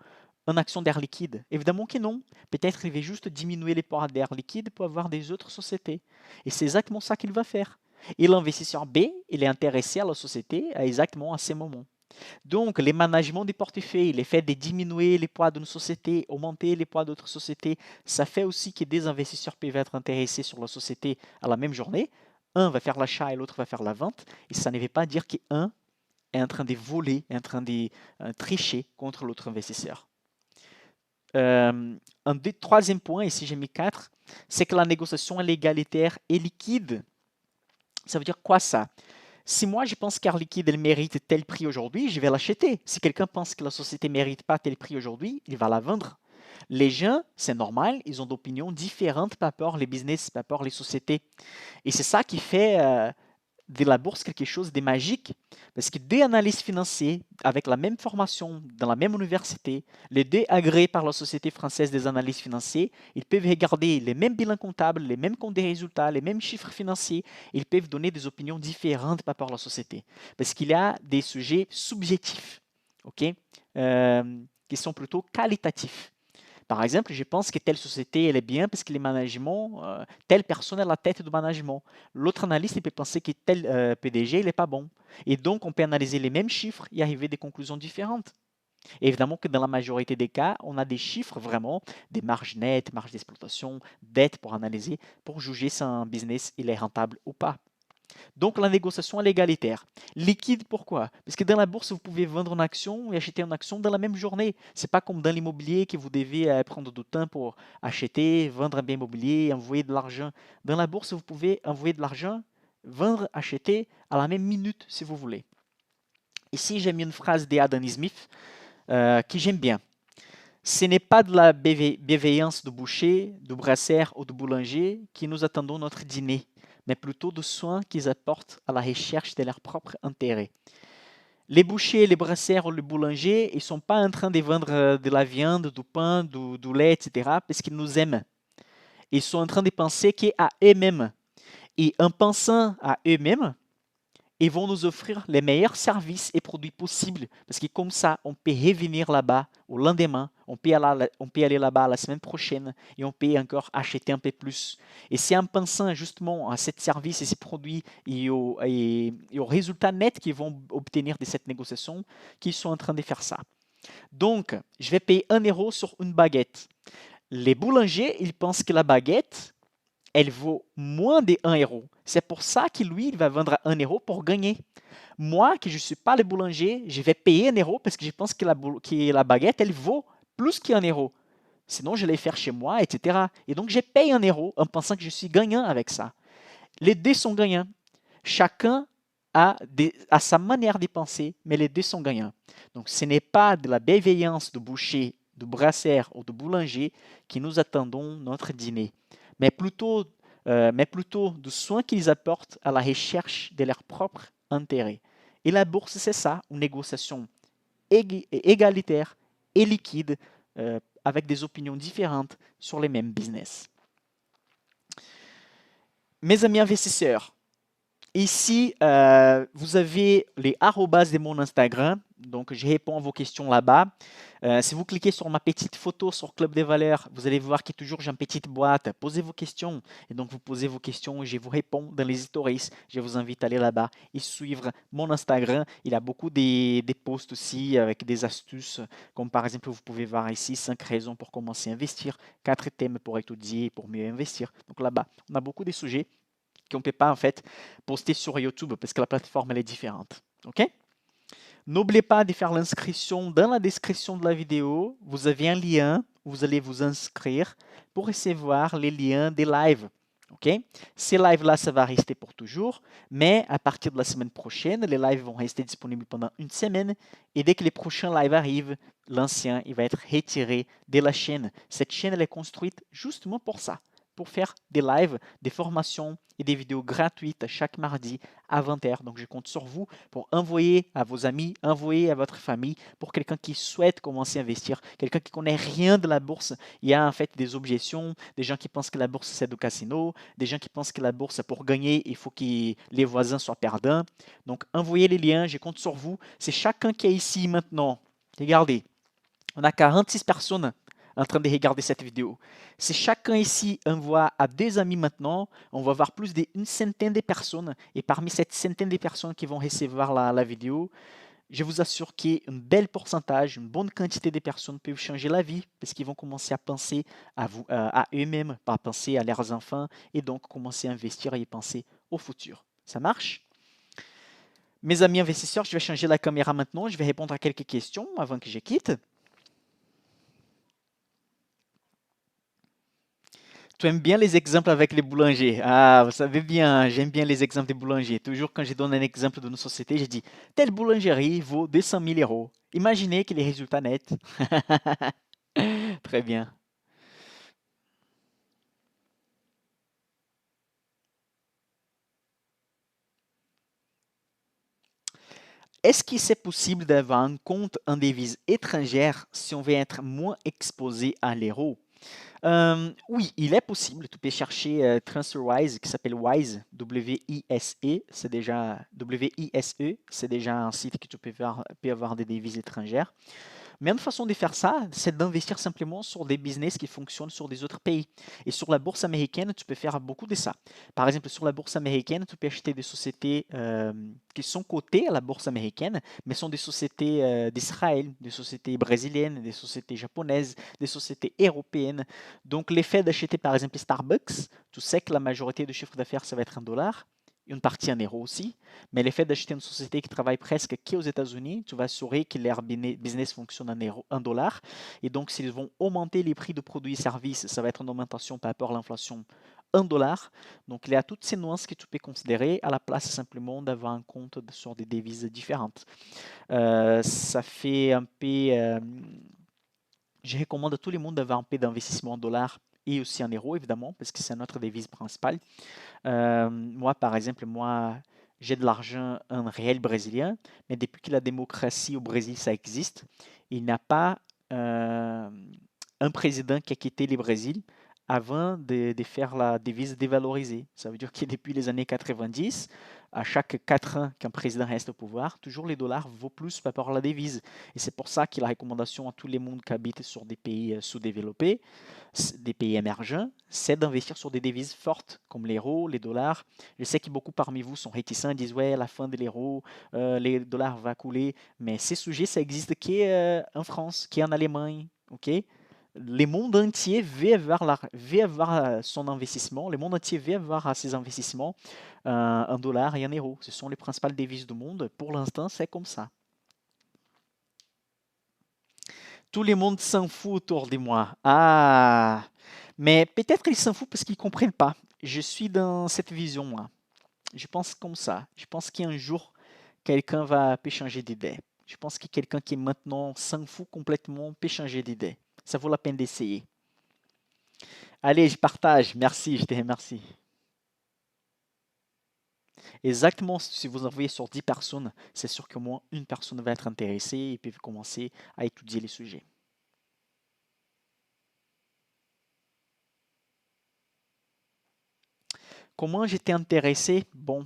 en action d'Air Liquide? Évidemment que non. Peut-être qu'il va juste diminuer les parts d'Air Liquide pour avoir des autres sociétés. Et c'est exactement ça qu'il va faire. Et l'investisseur B, il est intéressé à la société à exactement à ces moments. Donc, les managements des portefeuilles, le fait de diminuer les poids d'une société, augmenter les poids d'autres sociétés, ça fait aussi que des investisseurs peuvent être intéressés sur la société à la même journée. Un va faire l'achat et l'autre va faire la vente. Et ça ne veut pas dire qu'un est en train de voler, est en train de tricher contre l'autre investisseur. Troisième point, ici j'ai mis 4, c'est que la négociation est égalitaire et liquide. Ça veut dire quoi ça? Si moi je pense qu'Air Liquide elle mérite tel prix aujourd'hui, je vais l'acheter. Si quelqu'un pense que la société ne mérite pas tel prix aujourd'hui, il va la vendre. Les gens, c'est normal, ils ont d'opinions différentes par rapport les business, par rapport les sociétés. Et c'est ça qui fait de la bourse quelque chose de magique. Parce que deux analystes financiers, avec la même formation, dans la même université, les deux agréés par la Société française des analystes financiers, ils peuvent regarder les mêmes bilans comptables, les mêmes comptes des résultats, les mêmes chiffres financiers, ils peuvent donner des opinions différentes par rapport à la société. Parce qu'il y a des sujets subjectifs, ok, qui sont plutôt qualitatifs. Par exemple, je pense que telle société, elle est bien parce que les managements, telle personne est à la tête du management. L'autre analyste, il peut penser que tel PDG, il n'est pas bon. Et donc, on peut analyser les mêmes chiffres et arriver à des conclusions différentes. Et évidemment que dans la majorité des cas, on a des chiffres vraiment, des marges nettes, marges d'exploitation, dettes pour analyser, pour juger si un business il est rentable ou pas. Donc la négociation est égalitaire. Liquide, pourquoi? Parce que dans la bourse, vous pouvez vendre une action et acheter une action dans la même journée. Ce n'est pas comme dans l'immobilier que vous devez prendre du temps pour acheter, vendre un bien immobilier, envoyer de l'argent. Dans la bourse, vous pouvez envoyer de l'argent, vendre, acheter à la même minute si vous voulez. Ici, j'ai mis une phrase d'Adam Smith que j'aime bien. Ce n'est pas de la bienveillance du boucher, du brasseur ou du boulanger qui nous attendons notre dîner, mais plutôt du soin qu'ils apportent à la recherche de leur propre intérêt. Les bouchers, les brasseurs ou les boulangers, ils ne sont pas en train de vendre de la viande, du pain, du lait, etc., parce qu'ils nous aiment. Ils sont en train de penser qu'à eux-mêmes. Et en pensant à eux-mêmes, ils vont nous offrir les meilleurs services et produits possibles. Parce que comme ça, on peut revenir là-bas au lendemain, on peut aller là-bas la semaine prochaine et on peut encore acheter un peu plus. Et c'est en pensant justement à ce service et ces produits et au résultat net qu'ils vont obtenir de cette négociation qu'ils sont en train de faire ça. Donc, je vais payer 1 euro sur une baguette. Les boulangers, ils pensent que la baguette, elle vaut moins de 1 euro. C'est pour ça que lui, il va vendre à 1 euro pour gagner. Moi, que je ne suis pas le boulanger, je vais payer 1 euro parce que je pense que la baguette, elle vaut plus qu'1 euro. Sinon, je vais faire chez moi, etc. Et donc, je paye 1 euro en pensant que je suis gagnant avec ça. Les deux sont gagnants. Chacun a sa manière de penser, mais les deux sont gagnants. Donc, ce n'est pas de la bienveillance du boucher, du brasseur ou du boulanger que nous attendons notre dîner, mais plutôt du soin qu'ils apportent à la recherche de leur propre intérêt. Et la bourse, c'est ça, une négociation égalitaire et liquide avec des opinions différentes sur les mêmes business. Mes amis investisseurs, ici, vous avez les arrobas de mon Instagram. Donc, je réponds à vos questions là-bas. Si vous cliquez sur ma petite photo sur Club des Valeurs, vous allez voir qu'il y a toujours j'ai une petite boîte. Posez vos questions. Et donc, vous posez vos questions et je vous réponds dans les stories. Je vous invite à aller là-bas et suivre mon Instagram. Il a beaucoup des posts aussi avec des astuces. Comme par exemple, vous pouvez voir ici 5 raisons pour commencer à investir, 4 thèmes pour étudier, pour mieux investir. Donc là-bas, on a beaucoup de sujets qu'on ne peut pas en fait poster sur YouTube parce que la plateforme elle est différente. Ok? N'oubliez pas de faire l'inscription dans la description de la vidéo. Vous avez un lien où vous allez vous inscrire pour recevoir les liens des lives. Ok? Ces lives-là, ça va rester pour toujours, mais à partir de la semaine prochaine, les lives vont rester disponibles pendant une semaine et dès que les prochains lives arrivent, l'ancien il va être retiré de la chaîne. Cette chaîne elle est construite justement pour ça, pour faire des lives, des formations et des vidéos gratuites chaque mardi à 20h. Donc je compte sur vous pour envoyer à vos amis, envoyer à votre famille, pour quelqu'un qui souhaite commencer à investir, quelqu'un qui connaît rien de la bourse. Il y a en fait des objections, des gens qui pensent que la bourse c'est du casino, des gens qui pensent que la bourse pour gagner, il faut que les voisins soient perdants. Donc envoyez les liens, je compte sur vous. C'est chacun qui est ici maintenant. Regardez, on a 46 personnes en train de regarder cette vidéo. Si chacun ici envoie à des amis maintenant, on va avoir plus d'une centaine de personnes. Et parmi cette centaine de personnes qui vont recevoir la vidéo, je vous assure qu'un bel pourcentage, une bonne quantité de personnes peuvent changer la vie parce qu'ils vont commencer à penser à, à eux-mêmes, pas à penser à leurs enfants et donc commencer à investir et penser au futur. Ça marche? Mes amis investisseurs, je vais changer la caméra maintenant. Je vais répondre à quelques questions avant que je quitte. Tu aimes bien les exemples avec les boulangers. Ah, vous savez bien, j'aime bien les exemples des boulangers. Toujours quand je donne un exemple de nos sociétés, je dis, telle boulangerie vaut 200 000 euros. Imaginez que les résultats nets. Très bien. Est-ce que c'est possible d'avoir un compte en devise étrangère si on veut être moins exposé à l'euro? Oui, il est possible. Tu peux chercher TransferWise qui s'appelle Wise, W-I-S-E, c'est déjà W-I-S-E, c'est déjà un site que tu peux avoir des devises étrangères. Mais une façon de faire ça, c'est d'investir simplement sur des business qui fonctionnent sur des autres pays. Et sur la bourse américaine, tu peux faire beaucoup de ça. Par exemple, sur la bourse américaine, tu peux acheter des sociétés qui sont cotées à la bourse américaine, mais sont des sociétés d'Israël, des sociétés brésiliennes, des sociétés japonaises, des sociétés européennes. Donc, l'effet d'acheter par exemple Starbucks, tu sais que la majorité du chiffre d'affaires, ça va être en dollars, une partie en euros aussi. Mais le fait d'acheter une société qui travaille presque qu'aux États-Unis, tu vas assurer que leur business fonctionne en, en dollars. Et donc, s'ils vont augmenter les prix de produits et services, ça va être une augmentation par rapport à l'inflation en dollars. Donc, il y a toutes ces nuances que tu peux considérer à la place simplement d'avoir un compte sur des devises différentes. Ça fait un peu... je recommande à tout le monde d'avoir un peu d'investissement en dollars et aussi en euros, évidemment, parce que c'est notre devise principale. Moi, par exemple, moi, j'ai de l'argent en réel brésilien, mais depuis que la démocratie au Brésil, ça existe, il n'y a pas un président qui a quitté le Brésil avant de faire la devise dévalorisée. Ça veut dire que depuis les années 90, à chaque 4 ans qu'un président reste au pouvoir, toujours les dollars vaut plus par rapport à la devise. Et c'est pour ça que la recommandation à tous les mondes qui habitent sur des pays sous-développés, des pays émergents, c'est d'investir sur des devises fortes comme l'euro, les dollars. Je sais que beaucoup parmi vous sont réticents, disent ouais, à la fin de l'euro, les dollars vont couler. Mais ces sujets, ça existe qu'en France, qu'en Allemagne, ok? Le monde entier veut avoir son investissement, le monde entier veut avoir ses investissements en dollars et en euros. Ce sont les principales devises du monde. Pour l'instant, c'est comme ça. Tout le monde s'en fout autour de moi. Ah, mais peut-être qu'ils s'en foutent parce qu'ils ne comprennent pas. Je suis dans cette vision-là. Je pense comme ça. Je pense qu'un jour, quelqu'un va peut changer d'idée. Je pense que quelqu'un qui maintenant s'en fout complètement peut changer d'idée. Ça vaut la peine d'essayer. Allez, je partage. Merci, je te remercie. Exactement, si vous envoyez sur 10 personnes, c'est sûr que moins une personne va être intéressée et peut commencer à étudier les sujets. comment j'étais intéressé? Bon,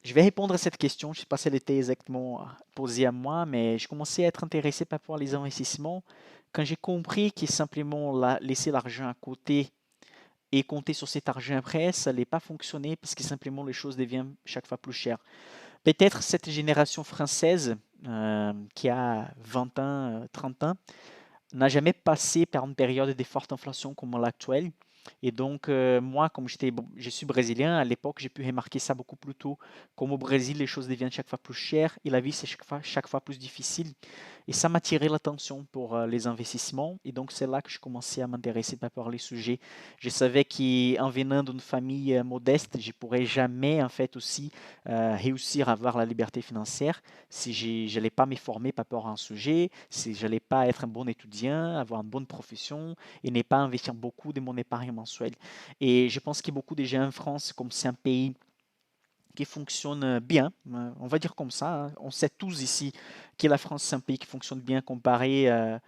je vais répondre à cette question. Je ne sais pas si elle était exactement posée à moi, mais je commençais à être intéressé par les investissements quand j'ai compris que simplement laisser l'argent à côté et compter sur cet argent après, ça n'allait pas fonctionner parce que simplement les choses deviennent chaque fois plus chères. Peut-être cette génération française qui a 20 ans, 30 ans, n'a jamais passé par une période de forte inflation comme l'actuelle. Et donc, moi, comme je suis brésilien, à l'époque, j'ai pu remarquer ça beaucoup plus tôt. Comme au Brésil, les choses deviennent chaque fois plus chères et la vie, c'est chaque fois plus difficile. Et ça m'a attiré l'attention pour les investissements. Et donc, c'est là que je commençais à m'intéresser par les sujets. Je savais qu'en venant d'une famille modeste, je ne pourrais jamais, en fait, aussi réussir à avoir la liberté financière si je n'allais pas me former par rapport à un sujet, si je n'allais pas être un bon étudiant, avoir une bonne profession et ne pas investir beaucoup de mon épargne mensuelle. Et je pense que beaucoup de gens en France, comme c'est un pays qui fonctionne bien, on va dire comme ça, hein. On sait tous ici que la France, c'est un pays qui fonctionne bien comparé à,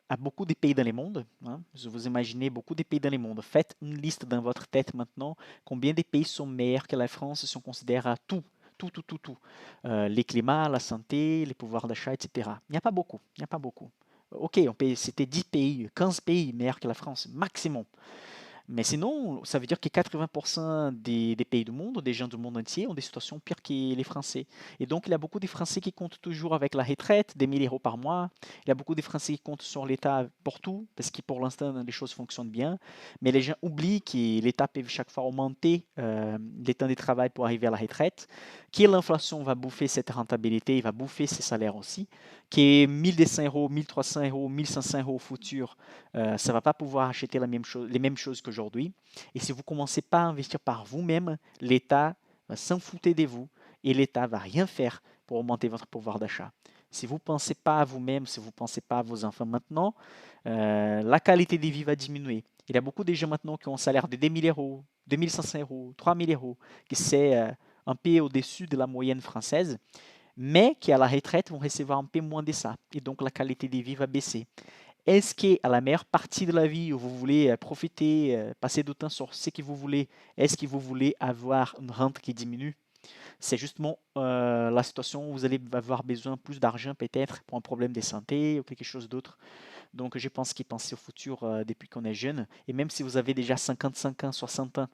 à beaucoup de pays dans le monde, hein. Vous imaginez beaucoup de pays dans le monde. Faites une liste dans votre tête maintenant, combien de pays sont meilleurs que la France si on considère à tout. Tout, tout, tout, tout. Les climats, la santé, les pouvoirs d'achat, etc. Il n'y a pas beaucoup. Il n'y a pas beaucoup. Ok, on peut citer 10 pays, 15 pays meilleurs que la France, maximum. Mais sinon, ça veut dire que 80% des pays du monde, des gens du monde entier, ont des situations pires que les Français. Et donc, il y a beaucoup de Français qui comptent toujours avec la retraite, des 1000 € par mois. Il y a beaucoup de Français qui comptent sur l'État pour tout, parce que pour l'instant, les choses fonctionnent bien. Mais les gens oublient que l'État peut chaque fois augmenter les temps de travail pour arriver à la retraite, que l'inflation va bouffer cette rentabilité, il va bouffer ses salaires aussi, que 1200 €, 1300 €, 1500 € au futur, ça ne va pas pouvoir acheter les mêmes choses qu'aujourd'hui. Et si vous ne commencez pas à investir par vous-même, l'État va s'en foutre de vous et l'État ne va rien faire pour augmenter votre pouvoir d'achat. Si vous ne pensez pas à vous-même, si vous ne pensez pas à vos enfants maintenant, la qualité de vie va diminuer. Il y a beaucoup de gens maintenant qui ont un salaire de 2000 €, 2500 €, 3000 €, qui c'est un peu au-dessus de la moyenne française, mais qui à la retraite vont recevoir un peu moins de ça. Et donc la qualité de vie va baisser. Est-ce qu'à la meilleure partie de la vie où vous voulez profiter, passer du temps sur ce que vous voulez, est-ce que vous voulez avoir une rente qui diminue? C'est justement la situation où vous allez avoir besoin de plus d'argent peut-être pour un problème de santé ou quelque chose d'autre. Donc je pense qu'il pense au futur depuis qu'on est jeune. Et même si vous avez déjà 55 ans, 60 ans,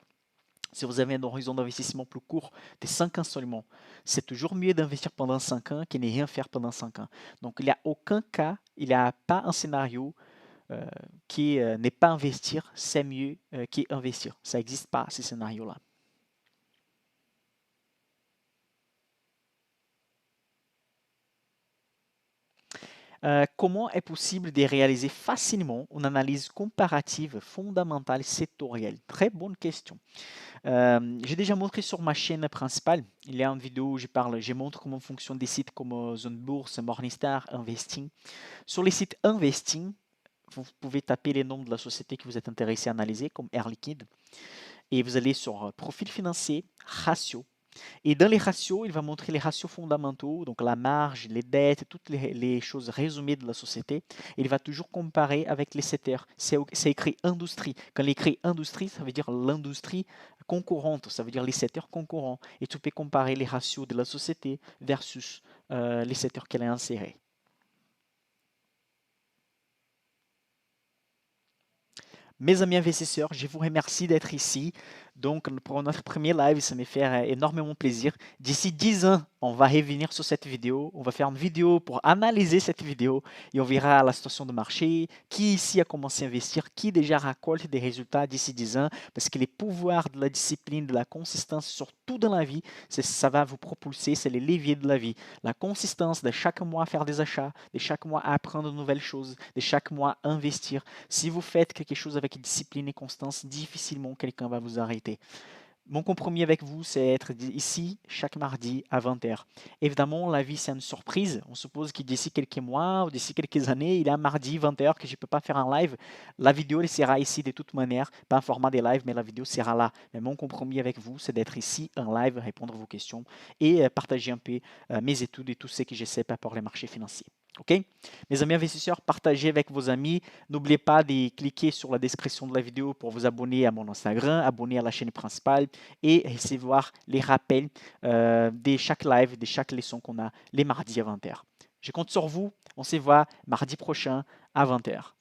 si vous avez un horizon d'investissement plus court de 5 ans seulement, c'est toujours mieux d'investir pendant 5 ans que de ne rien faire pendant 5 ans. Donc il n'y a aucun cas, il n'y a pas un scénario euh, qui n'est pas investir, c'est mieux qu'investir. Ça n'existe pas, ces scénarios-là. Comment est possible de réaliser facilement une analyse comparative fondamentale sectorielle? Très bonne question. J'ai déjà montré sur ma chaîne principale. Il y a une vidéo où je montre comment fonctionnent des sites comme Zone Bourse, Morningstar, Investing. Sur les sites Investing, vous pouvez taper les noms de la société que vous êtes intéressé à analyser, comme Air Liquide, et vous allez sur profil financier, ratio. Et dans les ratios, il va montrer les ratios fondamentaux, donc la marge, les dettes, toutes les choses résumées de la société. Il va toujours comparer avec les secteurs. C'est écrit industrie. Quand il écrit industrie, ça veut dire l'industrie concurrente, ça veut dire les secteurs concurrents. Et tu peux comparer les ratios de la société versus les secteurs qu'elle a insérés. Mes amis investisseurs, je vous remercie d'être ici. Donc, pour notre premier live, ça me fait énormément plaisir. D'ici 10 ans, on va revenir sur cette vidéo. On va faire une vidéo pour analyser cette vidéo et on verra la situation de marché, qui ici a commencé à investir, qui déjà récolte des résultats d'ici 10 ans. Parce que les pouvoirs de la discipline, de la consistance, surtout dans la vie, ça va vous propulser, c'est les leviers de la vie. La consistance de chaque mois faire des achats, de chaque mois apprendre de nouvelles choses, de chaque mois investir. Si vous faites quelque chose avec discipline et constance, difficilement quelqu'un va vous arrêter. Mon compromis avec vous, c'est être ici chaque mardi à 20 h. Évidemment, la vie, c'est une surprise. On suppose que d'ici quelques mois ou d'ici quelques années, il y a un mardi 20 h que je ne peux pas faire un live. La vidéo, elle sera ici de toute manière, pas en format des lives, mais la vidéo sera là. Mais mon compromis avec vous, c'est d'être ici en live, répondre à vos questions et partager un peu mes études et tout ce que je sais par rapport aux marchés financiers. OK? Mes amis investisseurs, partagez avec vos amis. N'oubliez pas de cliquer sur la description de la vidéo pour vous abonner à mon Instagram, abonner à la chaîne principale et recevoir les rappels de chaque live, de chaque leçon qu'on a les mardis à 20h. Je compte sur vous. On se voit mardi prochain à 20h.